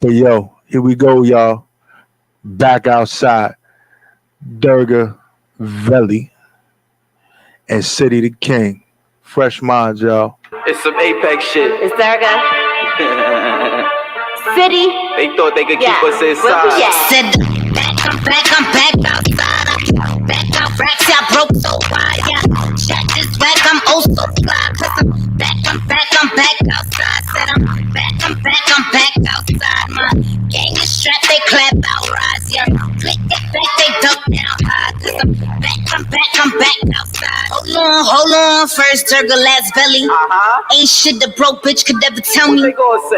But, yo, here we go, y'all. Back outside. Durga Valley and City the King. Fresh minds, y'all. It's some Apex shit. It's Durga. City. They thought they could keep us inside. I'm back outside. Back out racks, I broke so wide. Yeah, shut this back, I'm oh so fly. Cause I'm back outside. Said I'm back outside. My gang is strapped, they clap out rise. Yeah, click it back, they duck down high. Cause I'm back outside. Hold on, first Durga, last belly. Ain't shit the broke bitch could ever tell me.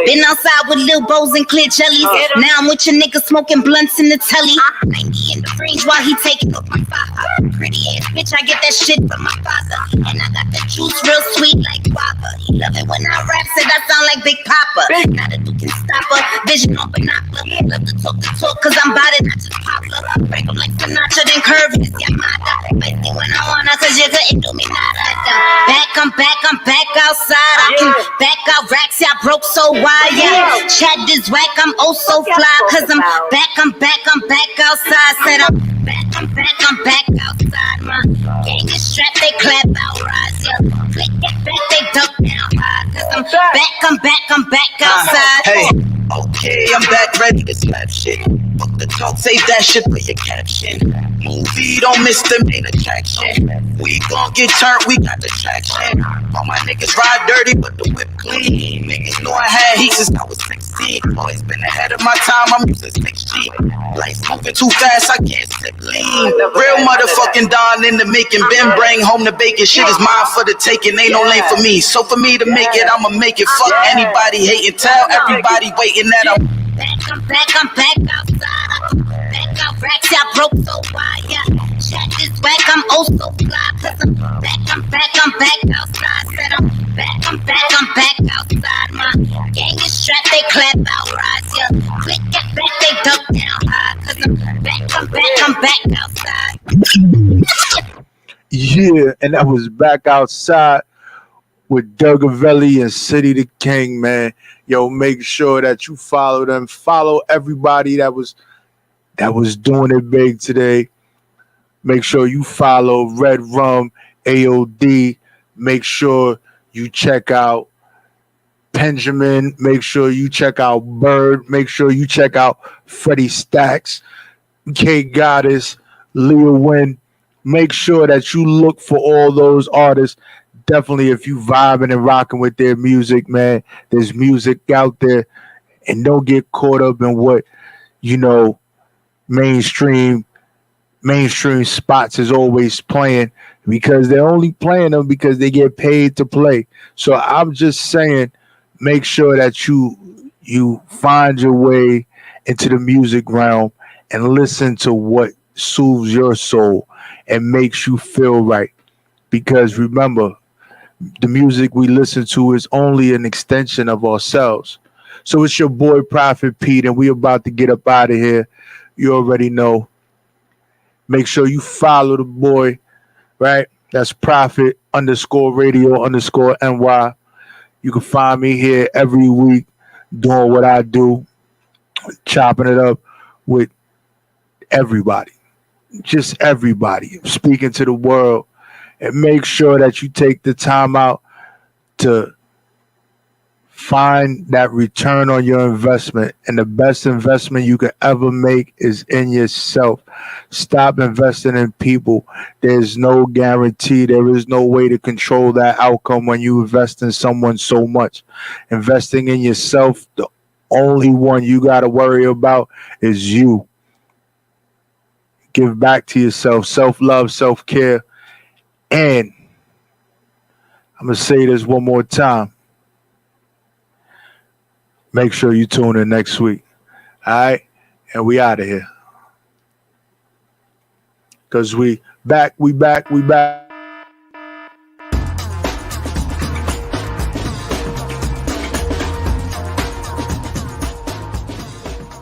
Been outside with Lil Bows and clear jellies. Now I'm with your nigga smoking blunts in the telly. 90 in the range while he taking up my father. Pretty ass bitch, I get that shit from my father. And I got the juice real sweet like guava. He love it when I rap, said I sound like Big Papa. Not a dude can stop her, vision on binocular. Love to talk, cause I'm bout it, not just popular. Break them like Sinatra, then curve it, it's Yamada. Might see when I wanna, cause you couldn't do me nada. I'm back outside. I can back out racks, yeah, I broke so wide, yeah. Chat this whack, I'm oh so fly. Cause I'm back outside. Said I'm back outside. My gang is strapped, they clap out rise, yeah. Click it back, they duck down high. Cause I'm back outside. Hey, okay, I'm back ready to slap shit. Fuck the talk, save that shit for your caption. Movie, don't miss the main attraction. We gon' get turned, we got the traction. All my niggas ride dirty, but the whip clean. Niggas know I had heat since I was 16. Always been ahead of my time, I'm using 6G. Life moving too fast, I can't sip lean. Real motherfucking Don in the making. Ben bring home the bacon. Shit is mine for the taking, ain't no lane for me. So for me to make it, I'ma make it. Fuck anybody hating, tell everybody waiting that I'm back outside. Back out racks, I broke so wide, yeah. Shut this whack, I'm oh so fly. Cause I'm back outside. Said I'm back outside. My gang is strapped, they clap out rise, yeah. Click it back, they duck down high. Cause I'm back outside. Yeah, and that was Back Outside with Durga Valley and City the King, man. Yo, make sure that you follow them. Follow everybody that was doing it big today. Make sure you follow Red Rum, AOD. Make sure you check out Benjamin. Make sure you check out Bird. Make sure you check out Freddie Stacks, K Goddess, Leah Wynn. Make sure that you look for all those artists. Definitely, if you vibing and rocking with their music, man, there's music out there, and don't get caught up in what, you know, mainstream spots is always playing, because they're only playing them because they get paid to play. So I'm just saying, make sure that you find your way into the music realm and listen to what soothes your soul and makes you feel right. Because remember, the music we listen to is only an extension of ourselves. So it's your boy Prophet Pete, and we about to get up out of here. You already know. Make sure you follow the boy, right? That's Prophet_radio_NY. You can find me here every week doing what I do, chopping it up with everybody. Just everybody. Speaking to the world. And make sure that you take the time out to Find that return on your investment, and the best investment you can ever make is in yourself. Stop investing in people. There's no guarantee. There is no way to control that outcome when you invest in someone so much. Investing in yourself, the only one you got to worry about is you. Give back to yourself, self-love, self-care. And I'm going to say this one more time. Make sure you tune in next week. All right? And we out of here. Because we back.